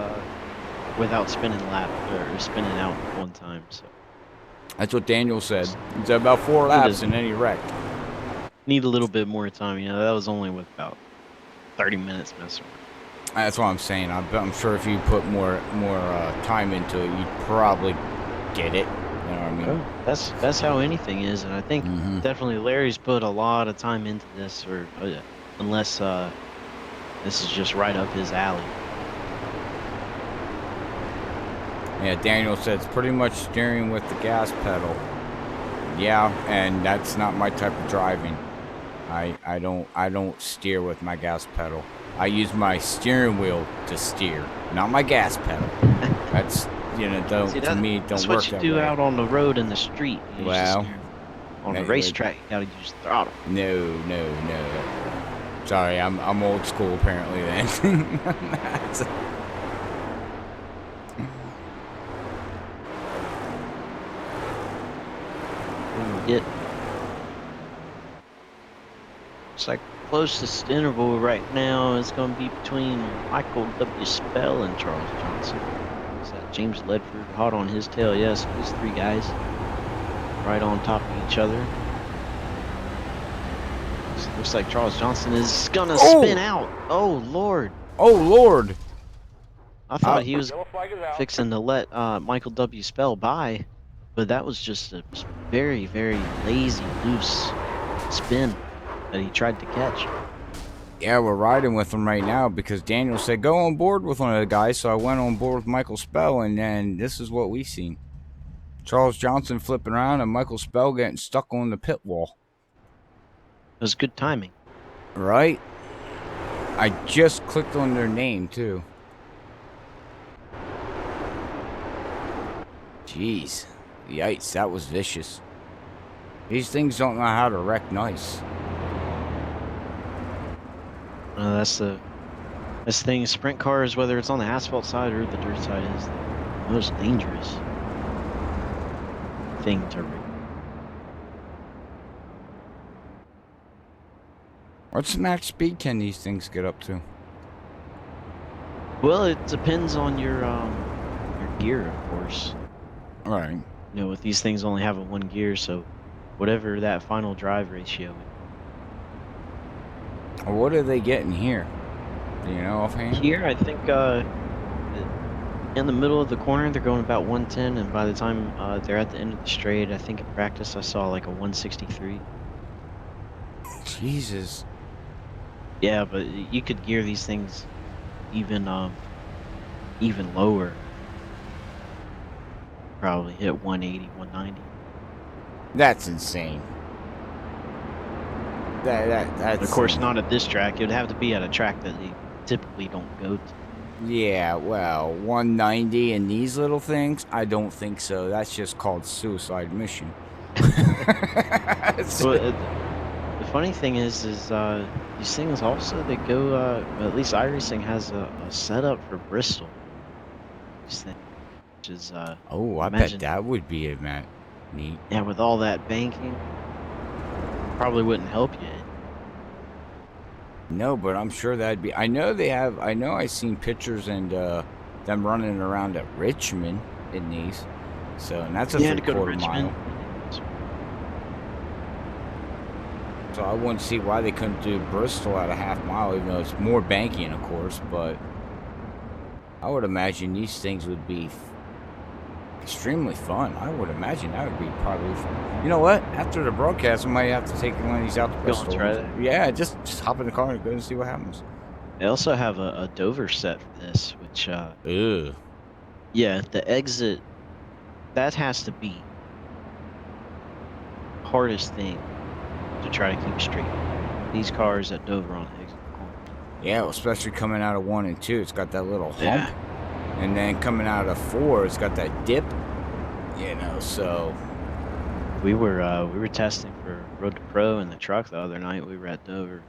without spinning or spinning out one time. So That's what Daniel said. He said about 4 laps and then he wrecked. need a little bit more time. That was only with about 30 minutes messing around. That's what I'm saying. I'm sure if you put more time into it, you'd probably get it. You know what I mean? Oh, that's how anything is, and I think definitely Larry's put a lot of time into this, or unless this is just right up his alley. Yeah, Daniel said it's pretty much steering with the gas pedal. Yeah, and that's not my type of driving. I don't steer with my gas pedal. I use my steering wheel to steer, not my gas pedal. That's See, to me don't that's work what you that do way. out on the road in the street. You use the Well, steering. On a Like- racetrack, you gotta use the throttle. No. Sorry, I'm old school apparently then. That's- It. It's like closest interval right now is going to be between Michael W. Spell and Charles Johnson. Is that James Ledford hot on his tail? Yes, these three guys right on top of each other. Looks like Charles Johnson is gonna spin out. Oh Lord! Oh Lord! I thought he was Yellow flag is out. fixing to let Michael W. Spell by, but that was just a very, very lazy, loose spin that he tried to catch. Yeah, we're riding with him right now because Daniel said go on board with one of the guys, so I went on board with Michael Spell, and then this is what we seen. Charles Johnson flipping around and Michael Spell getting stuck on the pit wall. It was good timing. Right? I just clicked on their name, too. Jeez. Yikes, that was vicious. These things don't know how to wreck nice. That's the thing. Sprint cars, whether it's on the asphalt side or the dirt side, is the most dangerous thing to wreck. What's the max speed can these things get up to? Well, it depends on your gear, of course. Alright. You know, with these things only having one gear, so whatever that final drive ratio. What are they getting here? Do you know offhand? Here, I think in the middle of the corner, they're going about 110, and by the time they're at the end of the straight, I think in practice I saw like a 163. Jesus. Yeah, but you could gear these things even lower. Probably hit 180, 190. That's insane. That's Of course, not at this track. It would have to be at a track that they typically don't go to. Yeah, well, 190 and these little things? I don't think so. That's just called suicide mission. So, the funny thing is these things also, they go, at least iRacing has a setup for Bristol. These things, which is, oh, I imagine- bet that would be neat. yeah, with all that banking, probably wouldn't help you. No, but I'm sure that'd be. I know I've seen pictures and them running around at Richmond in these. So, and that's a Yeah, to go to 3/4 Richmond. mile. So I wouldn't see why they couldn't do Bristol at a half mile, even though it's more banking, of course. But I would imagine these things would be extremely fun. I would imagine that would be probably fun. You know what? After the broadcast, I might have to take one of these out to Go and Bristol. try it? Yeah, just hop in the car and go and see what happens. They also have a Dover set for this, which, Ugh. yeah, the exit, that has to be the hardest thing to try to keep straight. These cars at Dover on the exit corner. Yeah, well, especially coming out of 1 and 2, it's got that little hump. Yeah. And then coming out of 4, it's got that dip. You know, so We were testing for Road to Pro in the truck the other night. We were at Dover.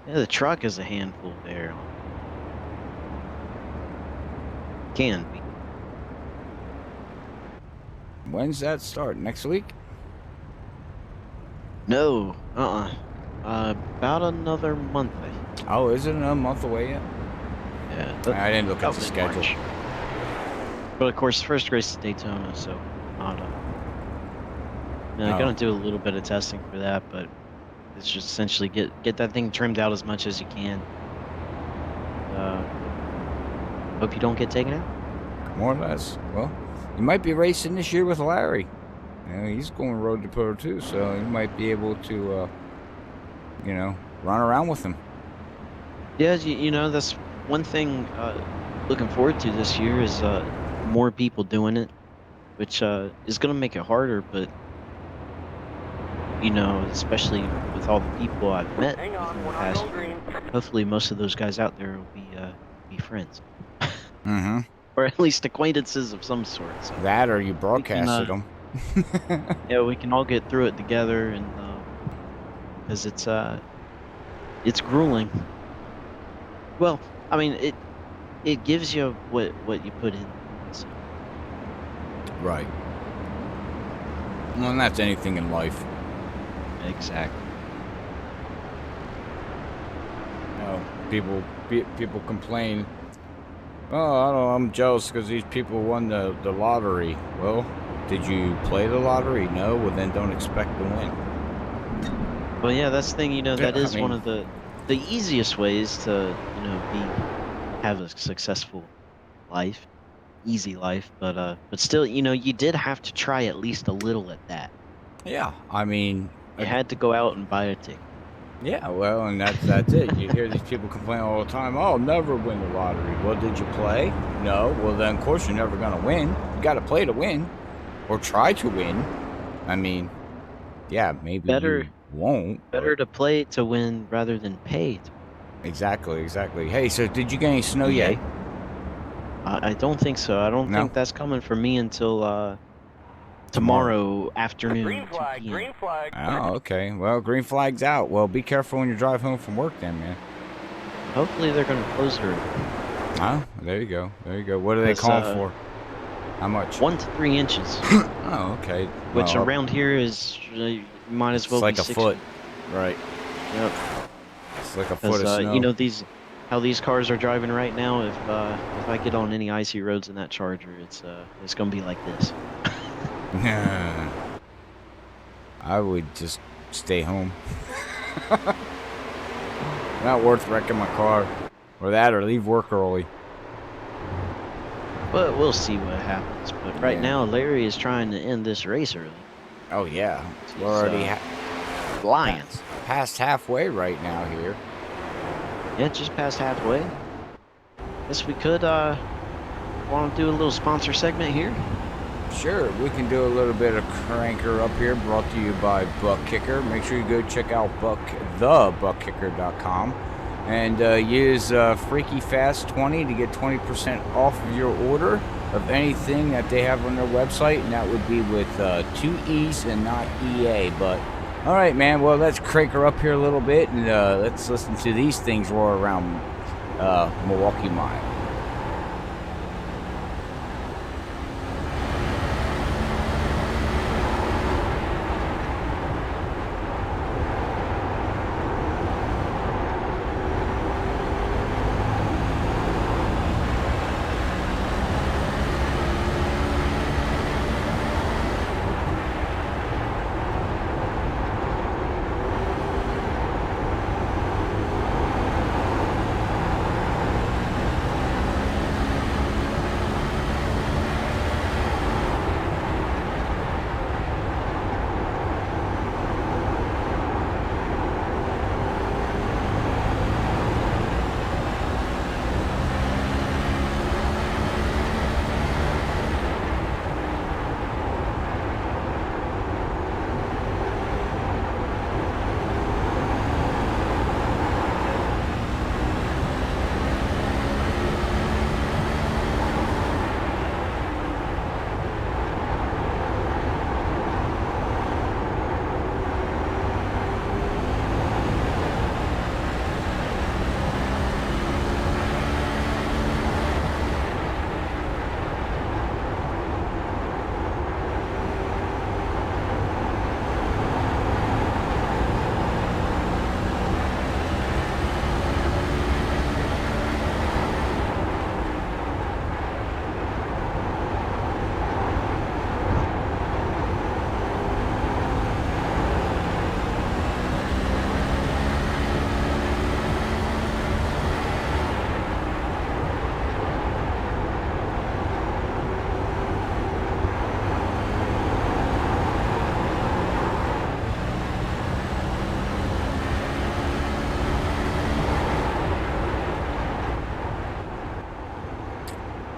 Yeah, the truck is a handful there. Can be. when's that start? Next week? No, about another month, I think. Oh, is it a month away yet? Yeah, I didn't look at the probably schedule. March. But of course, first race is Daytona, so not. I'm Oh. gonna do a little bit of testing for that, but it's just essentially get that thing trimmed out as much as you can. Hope you don't get taken out. More or less. Well, you might be racing this year with Larry. You know, he's going Road to Pro too, so you might be able to, you know, run around with him. Yeah, you know, that's one thing looking forward to this year is more people doing it, which is going to make it harder, but, you know, especially with all the people I've met Hang on, within the we're not past going year, green. hopefully most of those guys out there will be friends. Mm-hmm. Or at least acquaintances of some sort. So That or you broadcasted uh, them. Yeah, we can all get through it together, and because it's grueling. Well, I mean, it gives you what you put in. So. Right. Well, and that's anything in life. Exactly. You know, people complain. Oh, I don't, I'm jealous because these people won the lottery. Well, did you play the lottery? No. Well, then don't expect to win. Well, yeah, that's the thing. You know, Yeah, that I is one mean, of the easiest ways to have a successful life, easy life. But still, you did have to try at least a little at that. yeah. I mean, You had to go out and buy a ticket. yeah. Well, and that's it. You hear these people complain all the time. Oh, I'll never win the lottery. Well, did you play? No. Well, then of course you're never gonna win. You got to play to win, or try to win. I mean, yeah, maybe Better, you won't. better But to play to win rather than pay to. exactly, exactly. Hey, so did you get any snow yet? EA. I don't think so. I don't No. think that's coming for me until Tomorrow. tomorrow afternoon, Green 2 flag, p.m. green flag. Oh, okay. Well, green flag's out. Well, be careful when you drive home from work then, man. Hopefully they're gonna close early. Oh, there you go. There you go. What are they 'Cause, calling for? How much? 1 to 3 inches, Oh, okay. which Well, around here is might as it's well like be a 6 foot. feet. Right. Yep. It's like a foot Because of snow. how these cars are driving right now. If I get on any icy roads in that Charger, it's gonna be like this. I would just stay home. Not worth wrecking my car. Or that, or leave work early. But we'll see what happens. But right Yeah. now, Larry is trying to end this race early. Oh, yeah. He's, We're already flying. past halfway right now here. Yeah, just past halfway. Guess we could want to do a little sponsor segment here. Sure, we can do a little bit of cranker up here, brought to you by ButtKicker. Make sure you go check out ButtKicker.com and use FreakyFast20 to get 20% off of your order of anything that they have on their website, and that would be with 2 E's and not EA. But all right, man. Well, let's cranker up here a little bit, and let's listen to these things roar around Milwaukee Mile.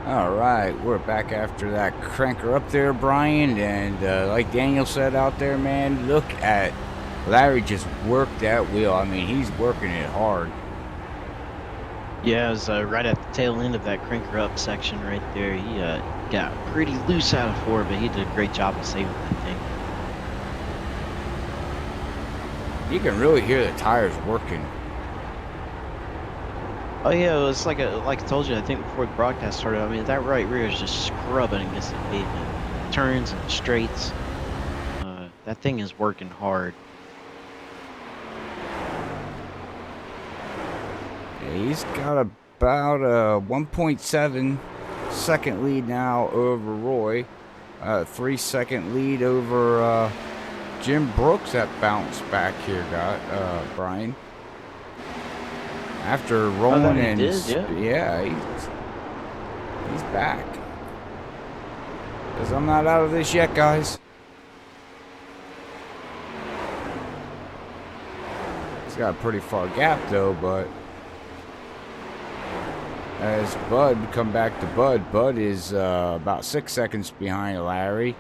All right, we're back after that cranker up there, Brian, and like Daniel said out there, man, look at Larry just worked that wheel. I mean, he's working it hard. Yeah, it was right at the tail end of that cranker up section right there. He got pretty loose out of 4, but he did a great job of saving that thing. You can really hear the tires working. Oh yeah, it was like like I told you, I think before the broadcast started. I mean, that right rear is just scrubbing against the pavement, turns and straights. That thing is working hard. Yeah, he's got about a 1.7 second lead now over Roy. 3-second lead over Jim Brooks. That bounce back here got Brian. After rolling and yeah, he's back. Cause I'm not out of this yet, guys. He's got a pretty far gap though, but as Bud come back to Bud is about 6 seconds behind Larry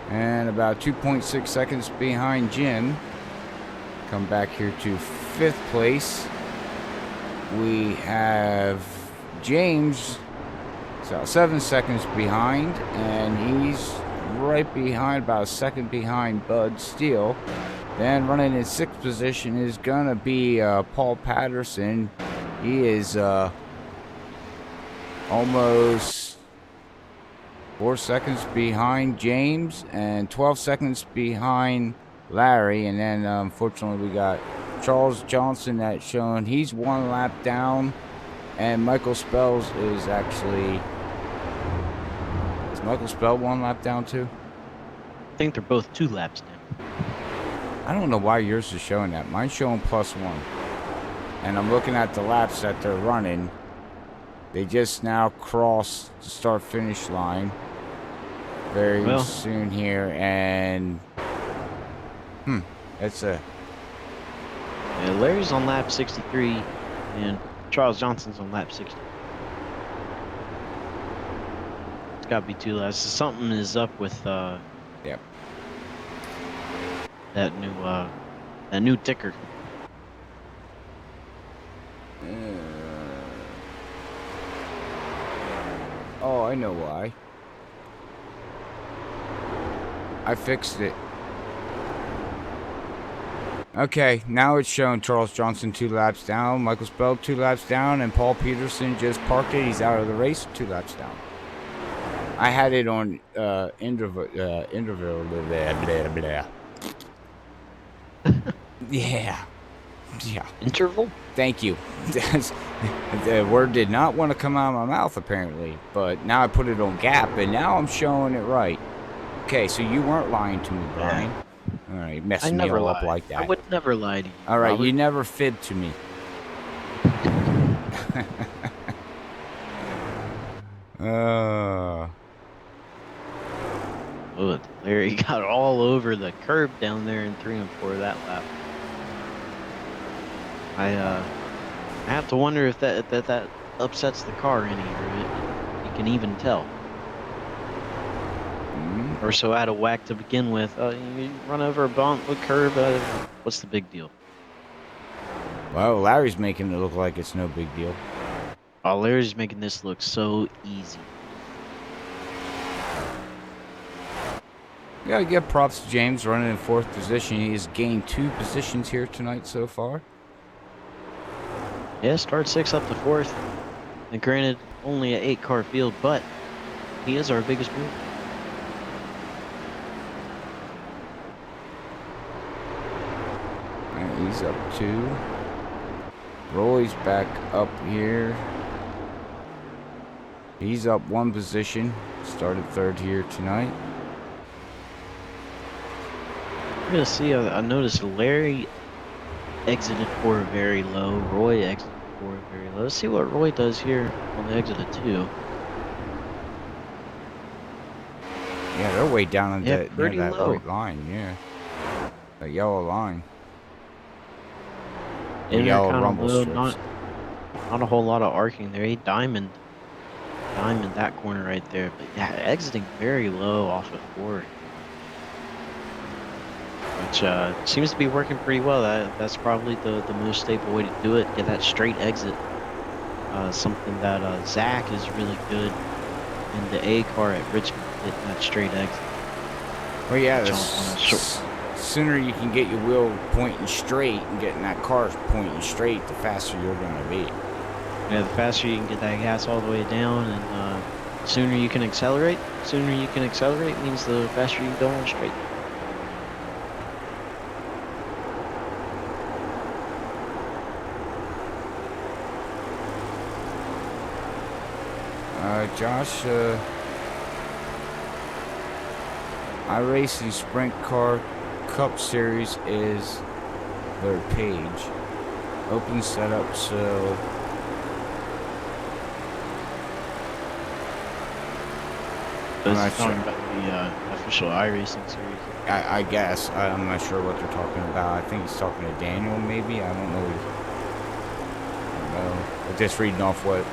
and about 2.6 seconds behind Jim. Come back here to 5th place. We have James, so 7 seconds behind, and he's right behind, about a second behind Bud Steele. Then running in 6th position is gonna be Paul Patterson. He is almost 4 seconds behind James and 12 seconds behind Larry. And then unfortunately we got Charles Johnson that's shown he's 1 lap down, and Michael Spells is actually, is Michael Spell 1 lap down too? I think they're both 2 laps down. I don't know why yours is showing that. Mine's showing +1. And I'm looking at the laps that they're running. They just now crossed the start-finish line very soon here, and it's a... Yeah, Larry's on lap 63, and Charles Johnson's on lap 60. It's got to be 2 laps. Something is up with Yep. that new ticker. Oh, I know why. I fixed it. Okay, now it's showing Charles Johnson 2 laps down, Michael Spell 2 laps down, and Paul Peterson just parked it. He's out of the race, 2 laps down. I had it on interval, blah, blah, blah. Yeah. Interval? Thank you. The word did not want to come out of my mouth, apparently. But now I put it on gap, and now I'm showing it right. Okay, so you weren't lying to me, Brian. Yeah. All right, messing me all up like that. I would never lie to you. All right, Robert. you never fibbed to me. Oh, Larry got all over the curb down there in 3 and 4 that lap. I have to wonder if that upsets the car any, or you can even tell. Or so out of whack to begin with. You run over a bump, a curb. What's the big deal? Well, Larry's making it look like it's no big deal. Oh, Larry's making this look so easy. You gotta give props to James running in 4th position. He's gained 2 positions here tonight so far. Yeah, start 6 up to 4th. And granted, only an 8-car field, but he is our biggest move. And he's up 2. Roy's back up here. He's up 1 position. Started 3rd here tonight. I'm gonna see. I noticed Larry exited 4 very low. Roy exited 4 very low. Let's see what Roy does here on the exit of 2. Yeah, they're way down on that low. white line. Yeah, the yellow line. The And yellow kind rumble of strips. not a whole lot of arcing there. He diamond that corner right there. But yeah, exiting very low off of 4. Which seems to be working pretty well. That's probably the most stable way to do it. Get that straight exit. something that Zach is really good in the A car at Richmond, hitting that straight exit. Well, yeah, the Jump on a short. sooner you can get your wheel pointing straight and getting that car pointing straight, the faster you're gonna be. Yeah, the faster you can get that gas all the way down, and sooner you can accelerate. Sooner you can accelerate means the faster you can go on straight. Josh, iRacing Sprint Car Cup Series is their page. Open setup, so But I'm it's not talking sure. about the official iRacing series. I guess I'm not sure what they're talking about. I think he's talking to Daniel, maybe. I don't know. I don't know. I'm just reading off what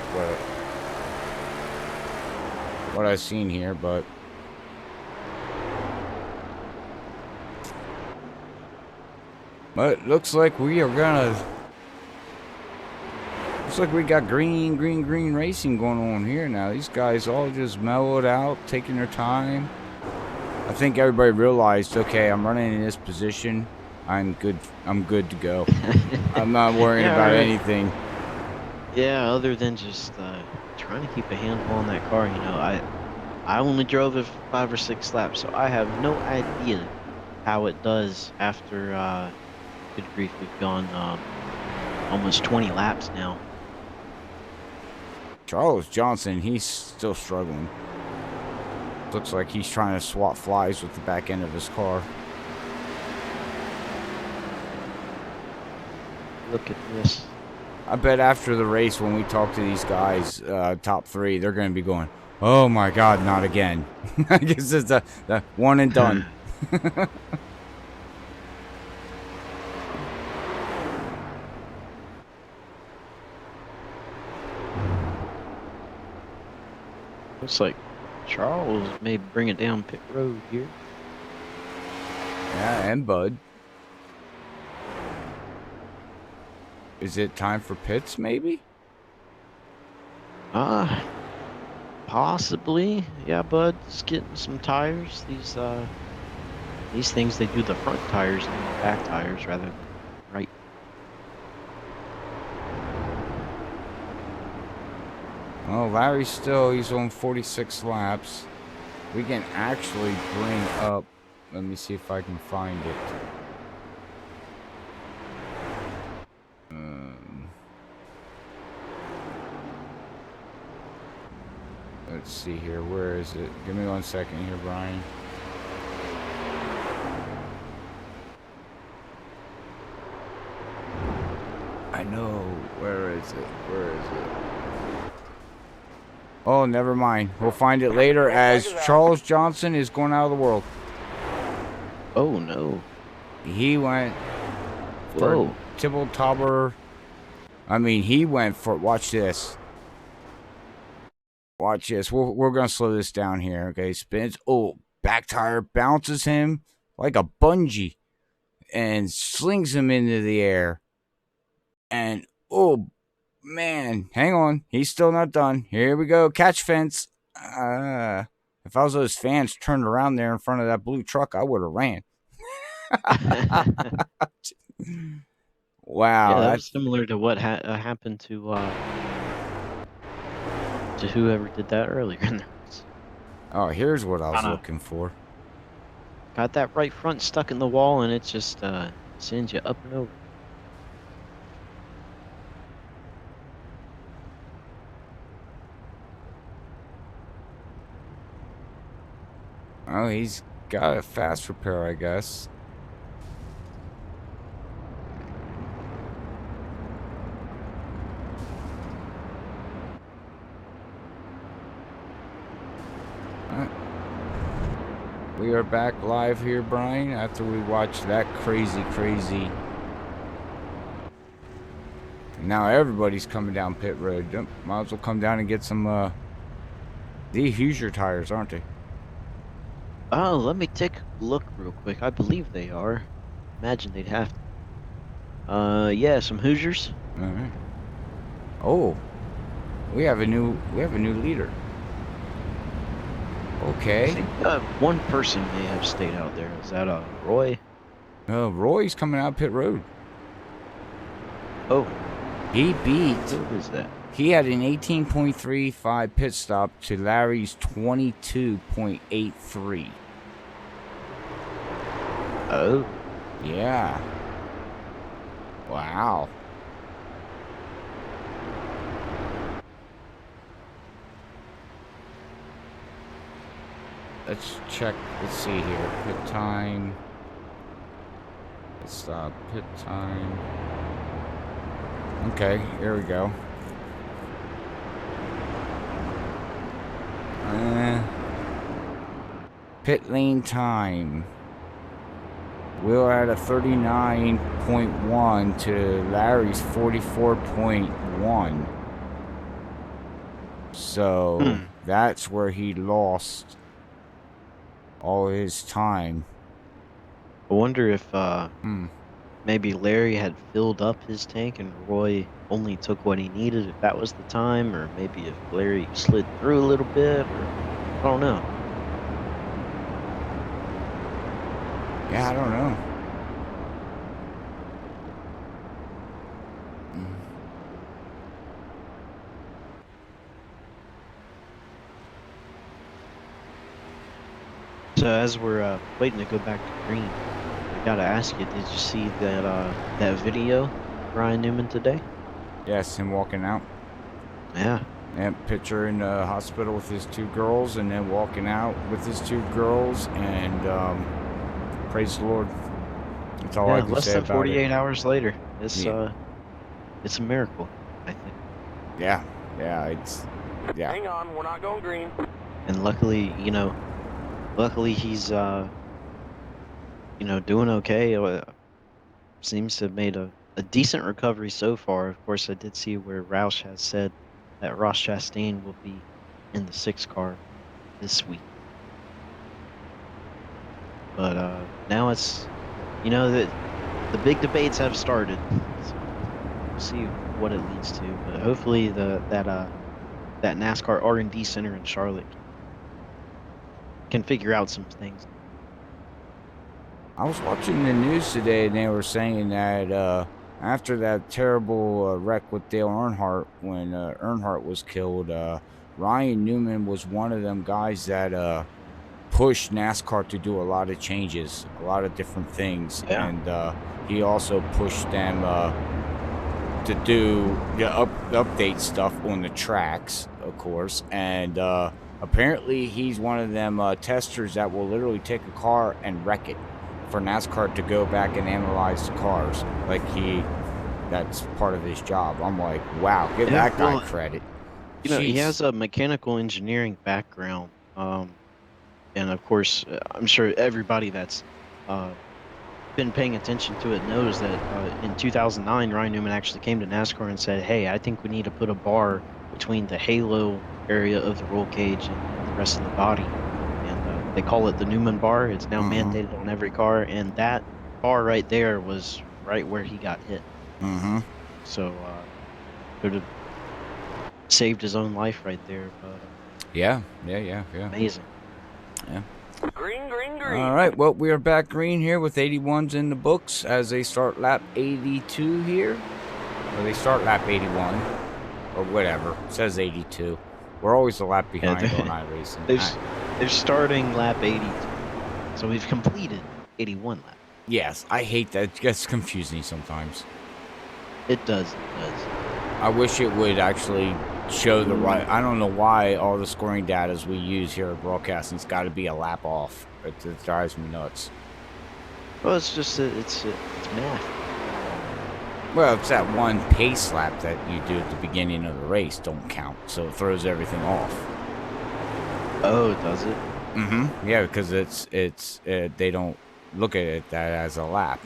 I've seen here, but looks like we are gonna. Looks like we got green racing going on here now. These guys all just mellowed out, taking their time. I think everybody realized, okay, I'm running in this position. I'm good to go. I'm not worrying Yeah, about right. anything. Yeah, other than just trying to keep a handle on that car, you know, I only drove it for 5 or 6 laps, so I have no idea how it does after good grief, we've gone almost 20 laps now. Charles Johnson, he's still struggling. Looks like he's trying to swat flies with the back end of his car. Look at this. I bet after the race, when we talk to these guys, top 3, they're going to be going, oh my God, not again. I guess it's the one and done. Looks like Charles may bring it down pit road here. Yeah, and Bud. Is it time for pits, maybe? Possibly. Yeah, bud. Just getting some tires. These things, they do the front tires and the back tires rather than right. Well, Larry's he's on 46 laps. We can actually bring up, let me see if I can find it. Let's see here, where is it? Give me 1 second here, Brian. I know, where is it? Oh, never mind. We'll find it later as Charles Johnson is going out of the world. Oh no. He went for Whoa. Tibble Tauber. I mean, he went for, watch this. Watch this. We're going to slow this down here. Okay, spins. Oh, back tire bounces him like a bungee and slings him into the air. And, oh, man. Hang on. He's still not done. Here we go. Catch fence. If I was those fans turned around there in front of that blue truck, I would have ran. Wow. Yeah, that was similar to what happened to whoever did that earlier in the race. Oh, here's what I was looking for. Got that right front stuck in the wall, and it just sends you up and over. Oh, he's got a fast repair, I guess. We are back live here, Brian, after we watched that crazy. Now everybody's coming down pit road. Might as well come down and get some, these Hoosier tires, aren't they? Oh, let me take a look real quick. I believe they are. Imagine they'd have to. Yeah, some Hoosiers. All right. Oh, we have a new leader. I Okay. think one person may have stayed out there. Is that Roy? Roy's coming out pit road. Oh, He beat. who is that? He had an 18.35 pit stop to Larry's 22.83. Oh, Yeah. Wow. Let's check. Let's see here. Pit time. Pit stop. Pit time. Okay, here we go. Pit lane time. We're at a 39.1 to Larry's 44.1. So that's where he lost all his time. I wonder if maybe Larry had filled up his tank and Roy only took what he needed, if that was the time, or maybe if Larry slid through a little bit, or I don't know. Yeah, I don't know. So as we're waiting to go back to green, I gotta ask you, did you see that that video of Ryan Newman today? Yes, him walking out. Yeah. Yep, picture in the hospital with his two girls, and then walking out with his two girls, and praise the Lord. That's all I can less say than about 48 it. hours later. It's Yeah. it's a miracle, I think. Yeah, it's yeah. Hang on, we're not going green. And luckily, he's doing okay. Seems to have made a decent recovery so far. Of course, I did see where Roush has said that Ross Chastain will be in the 6 car this week. But now it's, that the big debates have started. So we'll see what it leads to. But hopefully that NASCAR R&D center in Charlotte can figure out some things. I was watching the news today, and they were saying that after that terrible wreck with Dale Earnhardt, when Earnhardt was killed, Ryan Newman was one of them guys that pushed NASCAR to do a lot of changes, a lot of different things, Yeah. and he also pushed them to do the update stuff on the tracks, of course, and apparently he's one of them testers that will literally take a car and wreck it for NASCAR to go back and analyze the cars. That's part of his job. I'm like, wow, give Yeah, that guy well, credit. he Jeez. has a mechanical engineering background. And of course, I'm sure everybody that's been paying attention to it knows that in 2009, Ryan Newman actually came to NASCAR and said, "Hey, I think we need to put a bar between the halo area of the roll cage and the rest of the body." And they call it the Newman bar. It's now mandated on every car, and that bar right there was right where he got hit. So could have saved his own life right there. But Yeah. amazing. Yeah. Green, green, green. All right, well, we are back green here with 81s in the books as they start lap 82 here. Or they start lap 81, or whatever. It says 82. We're always a lap behind on iRacing. They're starting lap 82. So we've completed 81 laps. Yes, I hate that. It gets confusing sometimes. It does. I wish it would actually show the right. I don't know why all the scoring data we use here at broadcasting's got to be a lap off. It drives me nuts. Well, it's just it's math. Well, it's that one pace lap that you do at the beginning of the race don't count, so it throws everything off. Oh, does it? Yeah, because they don't look at it that as a lap.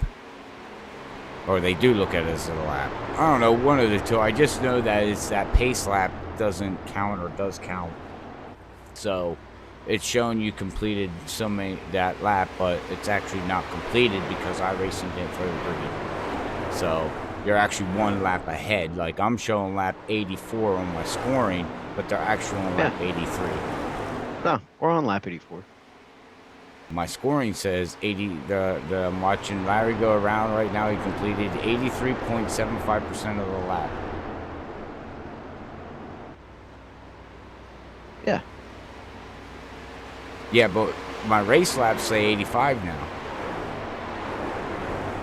Or they do look at it as a lap. I don't know, one of the two. I just know that it's that pace lap doesn't count or does count. So it's showing you completed that lap, but it's actually not completed because iRacing didn't throw the green. So you're actually 1 lap ahead. Like, I'm showing lap 84 on my scoring, but they're actually on lap 83. No, we're on lap 84. My scoring says 80. I'm watching Larry go around right now. He completed 83.75% of the lap. Yeah. Yeah, but my race laps say 85 now.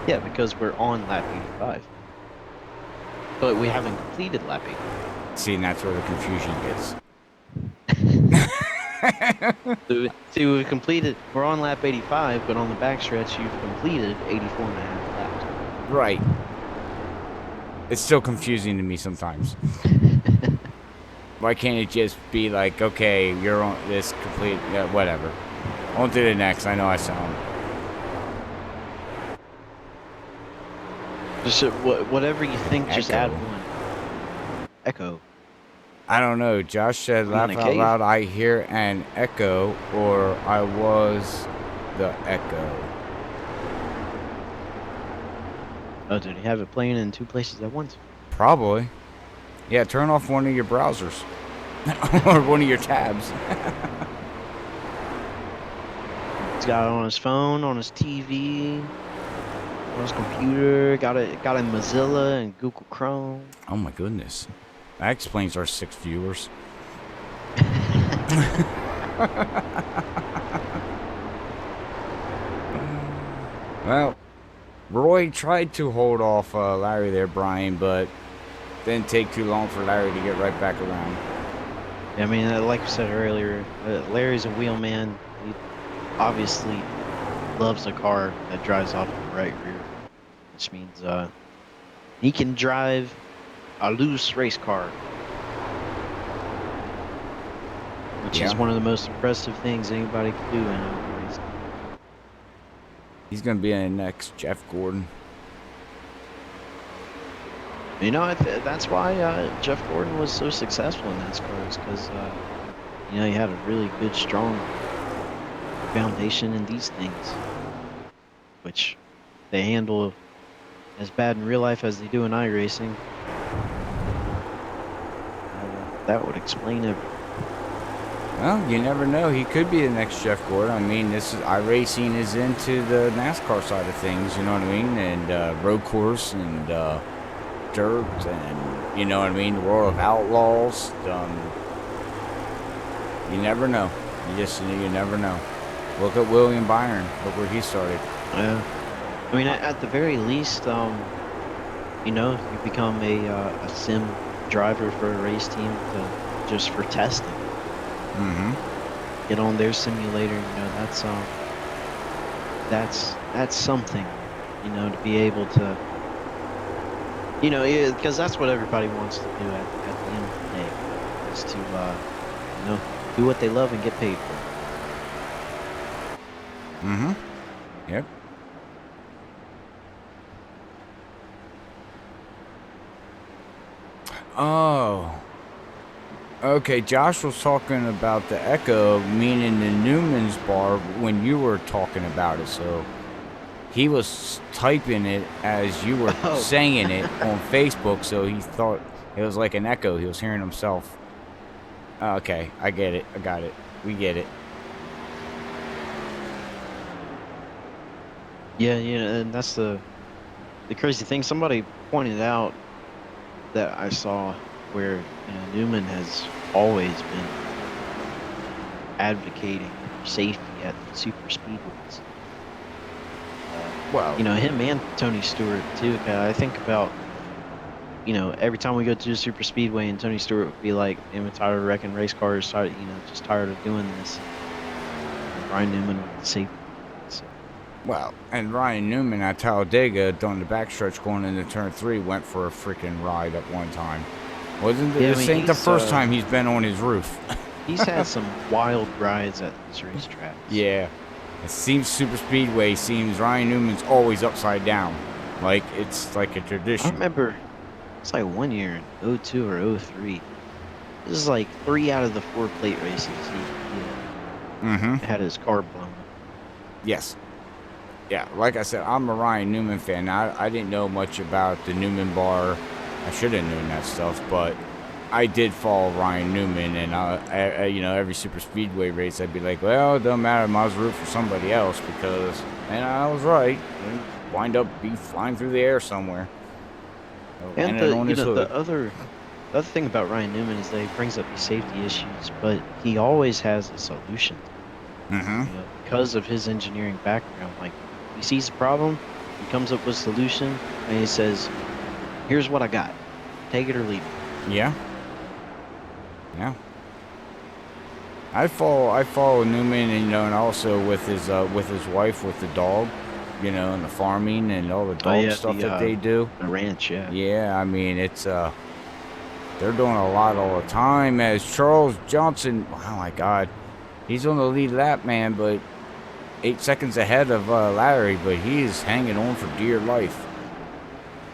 Yeah, because we're on lap 85. But we haven't completed lap 85. See, and that's where the confusion gets. We've completed, we're on lap 85, but on the backstretch, you've completed 84 and a half laps. Right. It's still confusing to me sometimes. Why can't it just be like, okay, you're on this complete, yeah, whatever. On to the next. I know I sound. Just whatever you think, just add Echo. one. Echo. I don't know. Josh said, I'm laugh in a out cave. loud, I hear an echo, or I was the echo. Oh, did he have it playing in 2 places at once? Probably. Yeah, turn off one of your browsers. Or one of your tabs. He's got it on his phone, on his TV, on his computer. Got it in Mozilla and Google Chrome. Oh my goodness. That explains our 6 viewers. Well, Roy tried to hold off Larry there, Brian, but didn't take too long for Larry to get right back around. I mean, like I said earlier, Larry's a wheelman. He obviously loves a car that drives off the right rear, which means he can drive a loose race car, which is one of the most impressive things anybody can do in a race. He's going to be in the next Jeff Gordon. You know, that's why Jeff Gordon was so successful in NASCAR, is because you know, he had a really good, strong foundation in these things, which they handle as bad in real life as they do in iRacing. That would explain it. Well, you never know. He could be the next Jeff Gordon. I mean, this is iRacing is into the NASCAR side of things, you know what I mean? And road course and dirt and, you know what I mean, the world of outlaws. You never know. You never know. Look at William Byron. Look where he started. Yeah. I mean, at the very least, you know, you become a sim driver for a race team just for testing. Mm-hmm. Get on their simulator, you know, that's something, you know, to be able to, you know, because that's what everybody wants to do at the end of the day, is to, you know, do what they love and get paid for it. Mm-hmm. Yep. Oh. Okay, Josh was talking about the echo, meaning the Newman's bar, when you were talking about it, so he was typing it as you were saying it on Facebook, so he thought it was like an echo. He was hearing himself. Okay, I get it. I got it. We get it. Yeah, and that's the crazy thing. Somebody pointed out that I saw where, you know, Newman has always been advocating for safety at super speedways. Well, you know, him and Tony Stewart too. I think about, you know, every time we go to a super speedway, and Tony Stewart would be like, "I'm tired of wrecking race cars. Tired, you know, just tired of doing this." And Ryan Newman with the safety. So. Well, and Ryan Newman at Talladega during the backstretch going into turn 3 went for a freaking ride at one time. Wasn't it? Yeah, This ain't the first time he's been on his roof. He's had some wild rides at these racetracks. Yeah. It seems super speedway seems Ryan Newman's always upside down. Like, it's like a tradition. I remember, it's like one year in 02 or 03. This is like 3 out of the 4 plate races. He had his car blown up. Yes. yeah, like I said, I'm a Ryan Newman fan. I didn't know much about the Newman bar. I should have known that stuff, but I did follow Ryan Newman, and you know, every super speedway race, I'd be like, well, it doesn't matter. I might as well root for somebody else because, and I was right. He'd wind up be flying through the air somewhere, or And landing on his hood. the other thing about Ryan Newman is that he brings up these safety issues, but he always has a solution. Mm-hmm. You know, because of his engineering background. Like, he sees a problem, he comes up with a solution, and he says, "Here's what I got. Take it or leave it." Yeah. Yeah. I follow Newman, and you know, and also with his wife with the dog, you know, and the farming and all the dog stuff that they do. The ranch, yeah. Yeah, I mean, it's they're doing a lot all the time. As Charles Johnson, oh my God, he's on the lead lap, man, but 8 seconds ahead of Larry, but he's hanging on for dear life.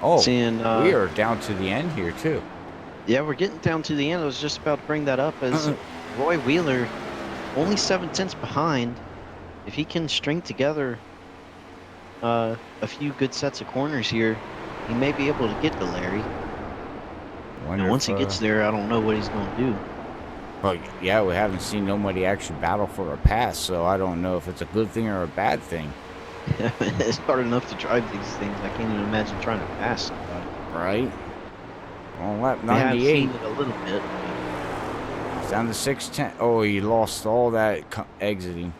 Oh, Seeing, we are down to the end here too. Yeah, we're getting down to the end. I was just about to bring that up as Roy Wheeler, only 7/10 behind. If he can string together a few good sets of corners here, he may be able to get to Larry. And once he gets there, I don't know what he's going to do. Well, yeah, we haven't seen nobody actually battle for a pass, so I don't know if it's a good thing or a bad thing. It's hard enough to drive these things. I can't even imagine trying to pass somebody. Right? On lap I have 98. seen it a little bit. It's down to 6:10. Oh, he lost all that exiting.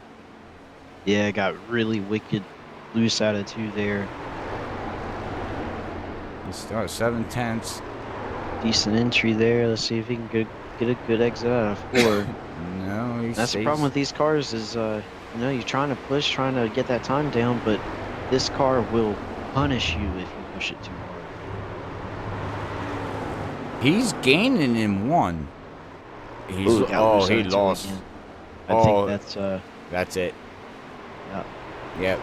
Yeah, got really wicked loose attitude there. He started 7/10. Decent entry there. Let's see if he can get a good exit out of 4. No, he That's the problem with these cars is, you know, you're trying to push, trying to get that time down, but this car will punish you if you push it too hard. He's gaining in 1. He's Ooh, got he loose attitude lost. again. I think That's it. yeah. Yep.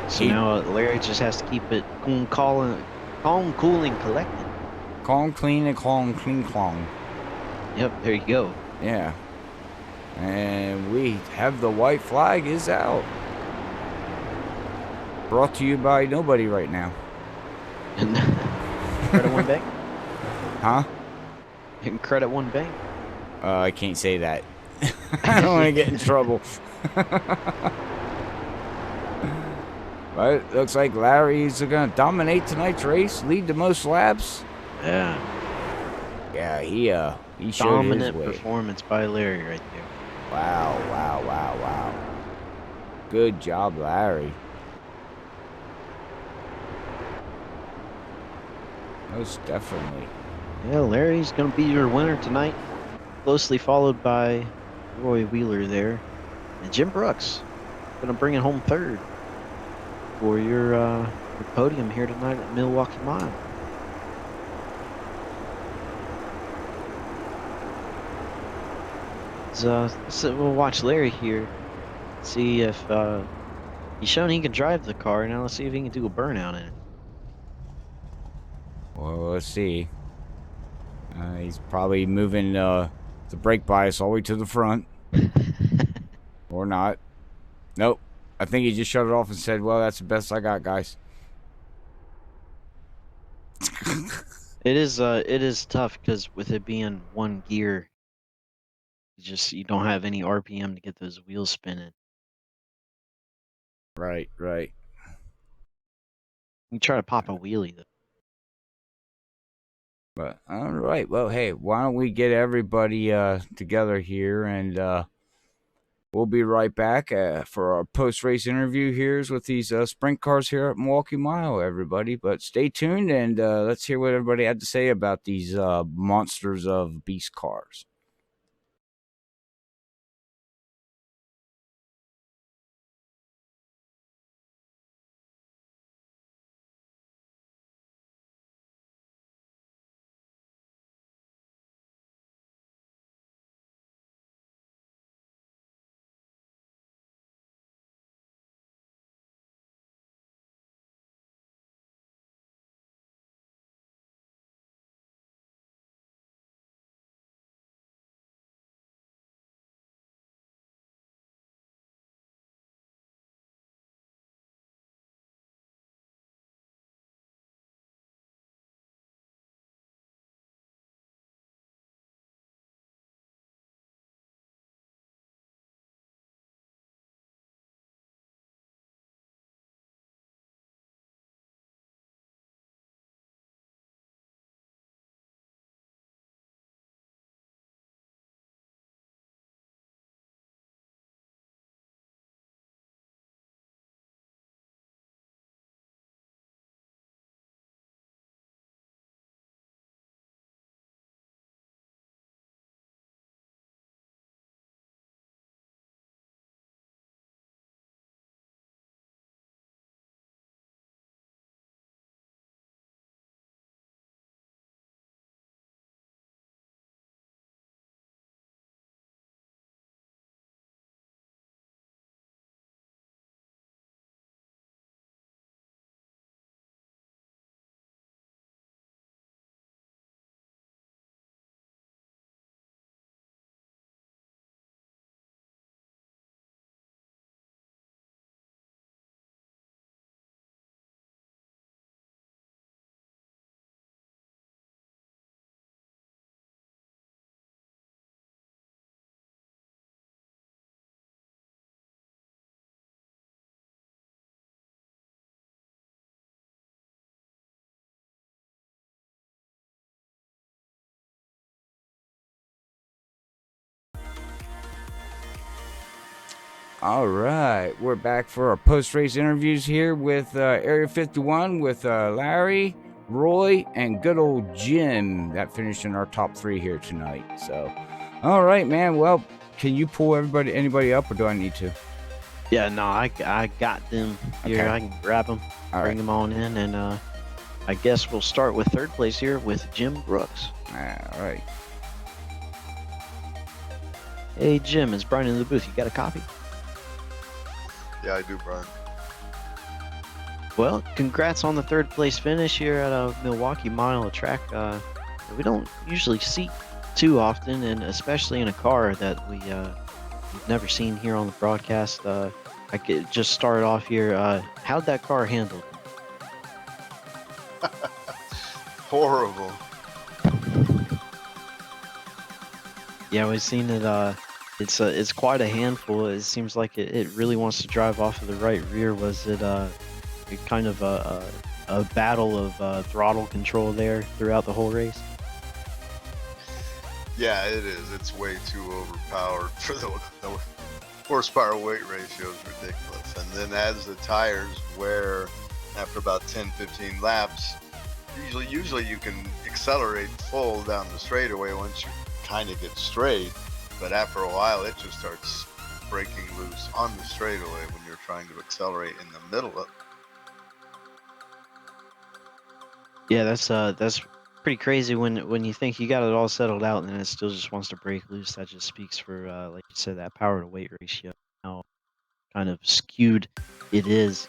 So now Larry just has to keep it calm, cool, and collected. Calm, clean, and calm, clean, clong. Yep, there you go. Yeah. And we have the white flag is out. Brought to you by nobody right now. And credit one bank? Huh? And credit one bank? I can't say that. I don't want to get in trouble. But it looks like Larry's going to dominate tonight's race, lead the most laps. Yeah. Yeah, he showed Dominant his way. performance by Larry right there. Wow, wow, wow, wow. Good job, Larry. Most definitely. Yeah, Larry's going to be your winner tonight. Closely followed by Roy Wheeler there. And Jim Brooks going to bring it home third for your podium here tonight at Milwaukee Mile. So we'll watch Larry here. See if he's shown he can drive the car. Now let's see if he can do a burnout in it. Well, let's see. He's probably moving the brake bias all the way to the front. Or not. Nope. I think he just shut it off and said, well, that's the best I got, guys. It is tough because with it being one gear, you don't have any RPM to get those wheels spinning. Right, right. You try to pop a wheelie though. But all right. Well, hey, why don't we get everybody together here, and we'll be right back for our post-race interview here with these sprint cars here at Milwaukee Mile, everybody. But stay tuned, and let's hear what everybody had to say about these monsters of beast cars. All right, we're back for our post-race interviews here with Area 51 with Larry, Roy, and good old Jim that finished in our top 3 here tonight. So, all right, man. Well, can you pull anybody up, or do I need to? Yeah, no, I got them here. Okay. I can grab them, bring them on in, and I guess we'll start with third place here with Jim Brooks. All right. Hey, Jim, it's Brian in the booth. You got a copy? Yeah, I do, Brian. Well, congrats on the third place finish here at a Milwaukee mile track. We don't usually see too often, and especially in a car that we've never seen here on the broadcast. I could just start off here. How'd that car handle? Horrible. Yeah, we've seen it. It's quite a handful. It seems like it really wants to drive off of the right rear. Was it kind of a battle of throttle control there throughout the whole race? Yeah, it is. It's way too overpowered for the horsepower weight ratio is ridiculous. And then as the tires wear after about 10-15 laps, usually you can accelerate full down the straightaway once you kind of get straight. But after a while, it just starts breaking loose on the straightaway when you're trying to accelerate in the middle of. Yeah, that's pretty crazy when you think you got it all settled out and then it still just wants to break loose. That just speaks for, like you said, that power to weight ratio, how kind of skewed it is.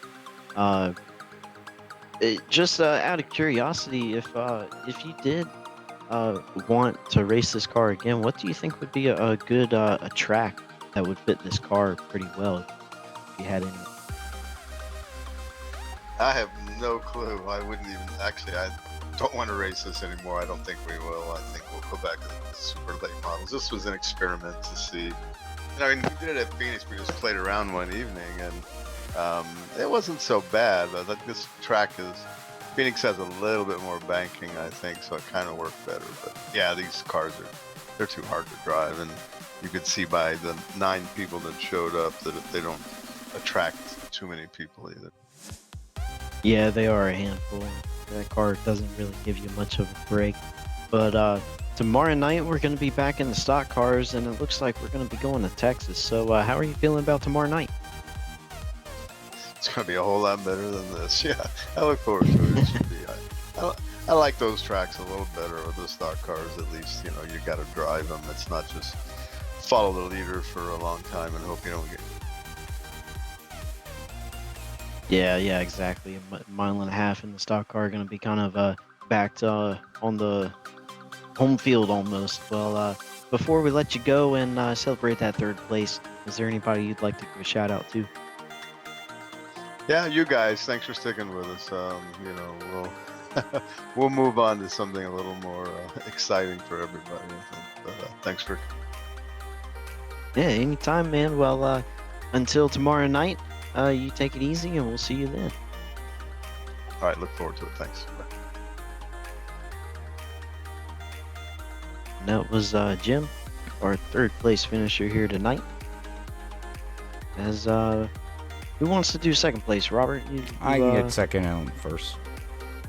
Just out of curiosity, if you did want to race this car again, what do you think would be a good a track that would fit this car pretty well if you had any? I have no clue. I wouldn't even I don't want to race this anymore. I don't think we will. I think we'll go back to the super late models. This was an experiment to see. I mean, we did it at Phoenix. We just played around one evening, and it wasn't so bad. This track Phoenix has a little bit more banking, I think, so it kind of worked better. But yeah, these cars they're too hard to drive, and you could see by the 9 people that showed up that they don't attract too many people either. Yeah, they are a handful. That car doesn't really give you much of a break. But tomorrow night we're going to be back in the stock cars, and it looks like we're going to be going to Texas. So how are you feeling about tomorrow night? It's going to be a whole lot better than this. Yeah, I look forward to it. It should be. I like those tracks a little better, or the stock cars at least. You know, you got to drive them. It's not just follow the leader for a long time and hope you don't get. Yeah, exactly. A mile and a half in the stock car, going to be kind of backed on the home field almost. Well, before we let you go and celebrate that third place, is there anybody you'd like to give a shout out to? Yeah, you guys. Thanks for sticking with us. We'll move on to something a little more exciting for everybody. I think. But thanks for. Yeah, anytime, man. Well, until tomorrow night, you take it easy, and we'll see you then. All right, look forward to it. Thanks. Bye. And that was Jim, our third place finisher here tonight. As who wants to do second place, Robert? I can get second and first.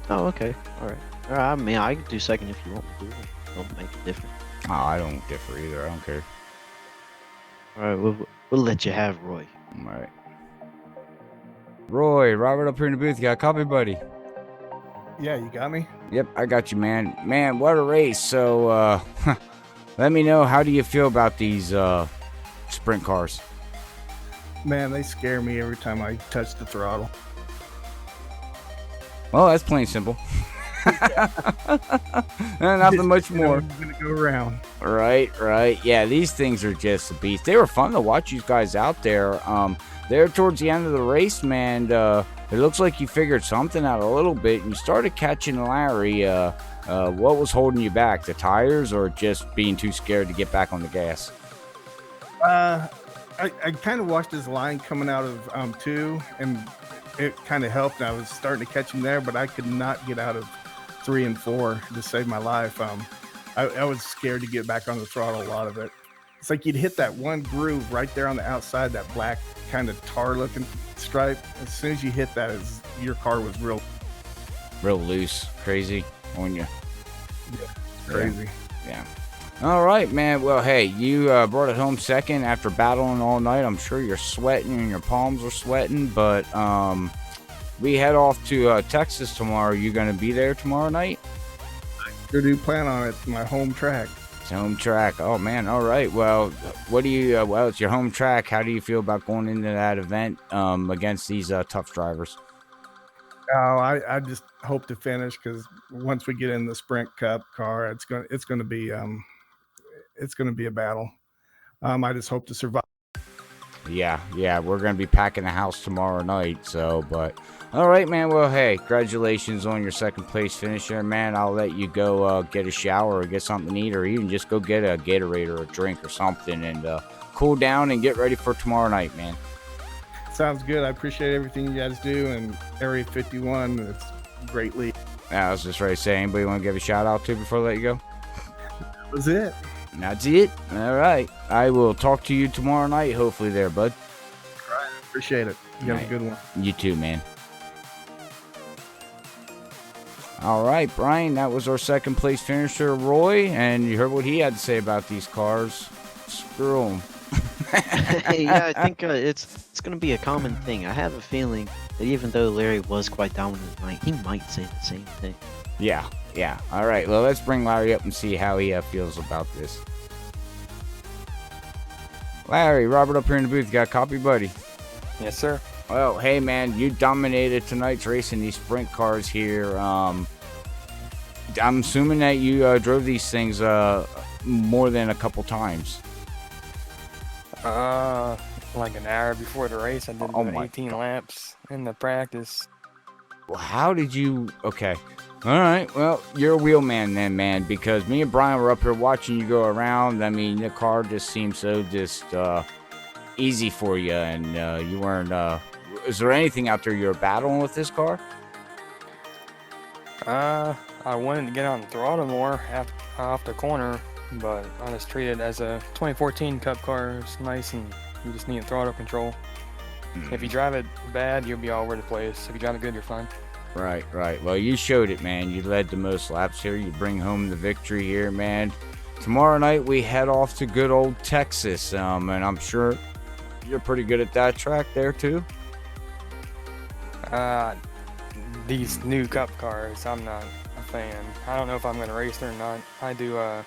Oh, okay. All right. I mean, I can do second if you want me to. Don't make a difference. Oh, I don't differ either. I don't care. All right, we'll let you have Roy. All right. Roy, Robert up here in the booth. You got a copy, buddy? Yeah, you got me? Yep, I got you, man. Man, what a race. So, let me know, how do you feel about these sprint cars? Man, they scare me every time I touch the throttle. Well, that's plain simple. Nothing much more. I'm gonna go around. Right. Yeah, these things are just a beast. They were fun to watch you guys out there. There towards the end of the race, man, it looks like you figured something out a little bit, and you started catching Larry. What was holding you back? The tires, or just being too scared to get back on the gas? I kind of watched his line coming out of 2, and it kind of helped. I was starting to catch him there, but I could not get out of 3 and 4 to save my life. I was scared to get back on the throttle a lot of it. it's like you'd hit that one groove right there on the outside, that black kind of tar looking stripe. As soon as you hit that, your car was real loose, crazy on you. crazy. Yeah. All right, man. Well, hey, you brought it home second after battling all night. I'm sure you're sweating and your palms are sweating, but we head off to Texas tomorrow. You going to be there tomorrow night? Sure do plan on it. My home track. It's home track. Oh, man. All right. Well, what do you, well, it's your home track. How do you feel about going into that event against these tough drivers? Oh, I just hope to finish, because once we get in the Sprint Cup car, it's going to be a battle. I just hope to survive. Yeah, we're going to be packing the house tomorrow night, so, but, all right, man, well, hey, congratulations on your second place finish there, man. I'll let you go get a shower or get something to eat, or even just go get a Gatorade or a drink or something and cool down and get ready for tomorrow night, man. Sounds good. I appreciate everything you guys do, and Area 51, it's greatly. I was just ready to say, anybody want to give a shout out to before I let you go? That was it. That's it. All right. I will talk to you tomorrow night, hopefully there, bud. All right. Appreciate it. You have a good one. You too, man. All right, Brian, that was our second place finisher, Roy, and you heard what he had to say about these cars. Screw them. Yeah, I think it's going to be a common thing. I have a feeling that even though Larry was quite dominant tonight, he might say the same thing. Yeah. All right, well, let's bring Larry up and see how he feels about this. Larry, Robert up here in the booth. You got a copy, buddy? Yes, sir. Well, hey, man, you dominated tonight's race in these sprint cars here. I'm assuming that you drove these things more than a couple times. Like an hour before the race, I did about 18 laps in the practice. Well, how did you... Okay. All right. Well, you're a wheel man then, man, because me and Brian were up here watching you go around. I mean, the car just seemed so just easy for you, and you weren't... is there anything out there you were battling with this car? I wanted to get on the throttle more off the corner, but I just treat it as a 2014 Cup car. It's nice, and you just need throttle control. If you drive it bad, you'll be all over the place. If you drive it good, you're fine. Right. Well, you showed it, man. You led the most laps here. You bring home the victory here, man. Tomorrow night, we head off to good old Texas, and I'm sure you're pretty good at that track there, too. These new Cup cars, I'm not a fan. I don't know if I'm going to race there or not. I do. I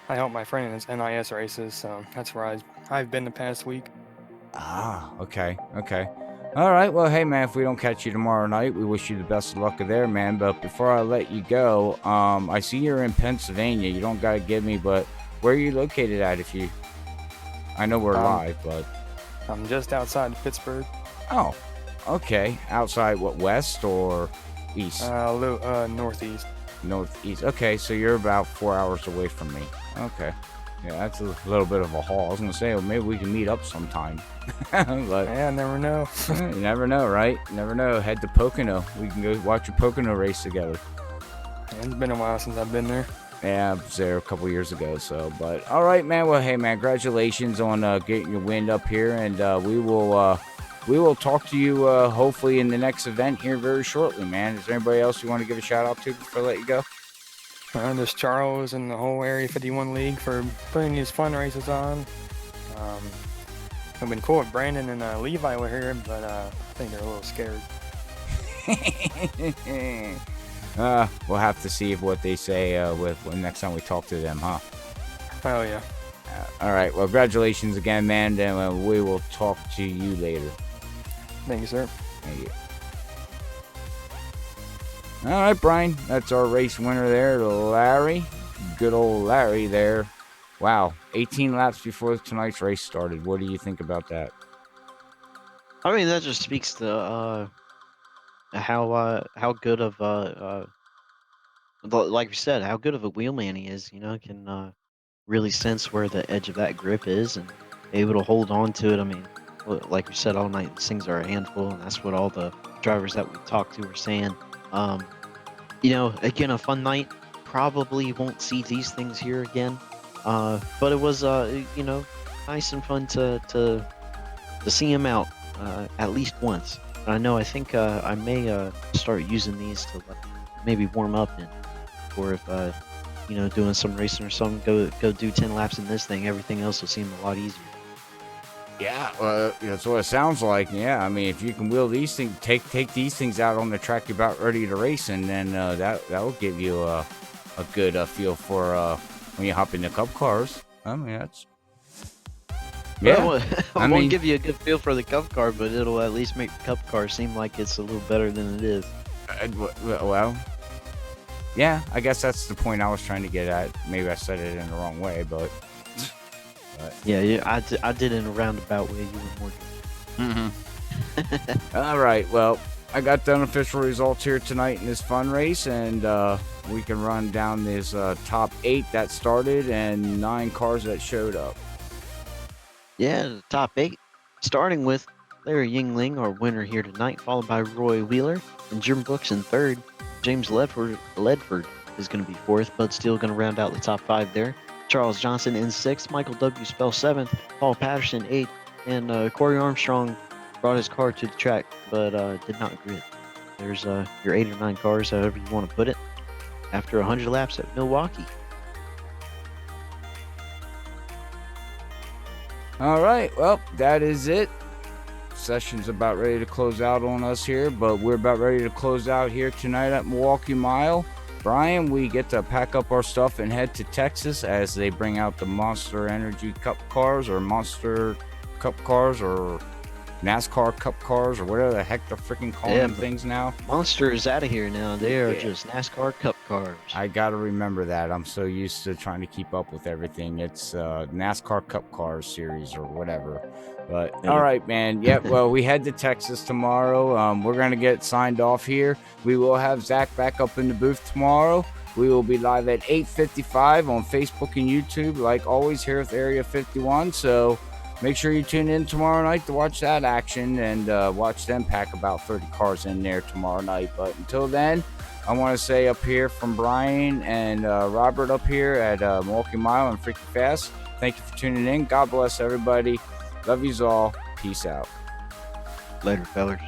help my friend in his NIS races, so that's where I've been the past week. Okay. All right, well, hey, man, if we don't catch you tomorrow night, we wish you the best of luck there, man. But before I let you go, I see you're in Pennsylvania. You don't got to give me, but where are you located at if you... I know we're live, but... I'm just outside Pittsburgh. Oh, okay. Outside, what, west or east? Northeast. Northeast. Okay, so you're about 4 hours away from me. Okay. Yeah, that's a little bit of a haul. I was going to say, well, maybe we can meet up sometime. But, yeah, never know. You never know, right? Never know. Head to Pocono. We can go watch a Pocono race together. It's been a while since I've been there. Yeah, I was there a couple years ago. So, but all right, man. Well, hey, man, congratulations on getting your win up here, and we will talk to you hopefully in the next event here very shortly, man. Is there anybody else you want to give a shout out to before I let you go? Just Charles and the whole Area 51 League for putting these fun races on. I've been cool if Brandon and Levi were here, but I think they're a little scared. We'll have to see what they say when next time we talk to them, huh? Oh, yeah. All right. Well, congratulations again, man. And we will talk to you later. Thank you, sir. Thank you. All right, Brian. That's our race winner there, Larry. Good old Larry there. Wow. 18 laps before tonight's race started. What do you think about that? I mean, that just speaks to how good of like you said, how good of a wheelman he is. You know, can really sense where the edge of that grip is and able to hold on to it. I mean, like you said, all night these things are a handful, and that's what all the drivers that we talked to were saying. You know, again, a fun night. Probably won't see these things here again. But it was you know, nice and fun to see him out at least once. I know. I think I may start using these to maybe warm up in, or if you know, doing some racing or something. Go do 10 laps in this thing. Everything else will seem a lot easier. Yeah, that's what it sounds like. Yeah, I mean, if you can wheel these things, take these things out on the track you're about ready to race, and then that will give you a good feel for when you hop in the cup cars. I mean, that's Well, I won't give you a good feel for the cup car, but it'll at least make the cup car seem like it's a little better than it is. Well, yeah, I guess that's the point I was trying to get at. Maybe I said it in the wrong way, but yeah, I did it in a roundabout way. You were more. All right, well, I got the unofficial results here tonight in this fun race, and we can run down this top 8 that started and 9 cars that showed up. Yeah, the top 8, starting with Larry Yingling, our winner here tonight, followed by Roy Wheeler and Jim Brooks in 3rd. James Ledford is going to be 4th. Bud Steele going to round out the top 5 there. Charles Johnson in 6th. Michael W. Spell 7th. Paul Patterson 8th. And Corey Armstrong brought his car to the track, but did not grid. There's your 8 or 9 cars, however you want to put it, after 100 laps at Milwaukee. All right, well, that is it. Session's about ready to close out on us here, but we're about ready to close out here tonight at Milwaukee Mile. Brian, we get to pack up our stuff and head to Texas as they bring out the Monster Energy Cup cars, or Monster Cup cars, or NASCAR Cup cars, or whatever the heck they're freaking calling them things now. Monster is out of here now. They are just NASCAR Cup cars. I gotta remember that. I'm so used to trying to keep up with everything. It's NASCAR Cup Cars series or whatever. But all right, man. Yep. Well, we head to Texas tomorrow. We're gonna get signed off here. We will have Zach back up in the booth tomorrow. We will be live at 8:55 on Facebook and YouTube, like always here with Area 51. So make sure you tune in tomorrow night to watch that action and watch them pack about 30 cars in there tomorrow night. But until then, I want to say up here from Brian and Robert up here at Milwaukee Mile and Freaky Fast, thank you for tuning in. God bless everybody. Love yous all. Peace out. Later, fellers.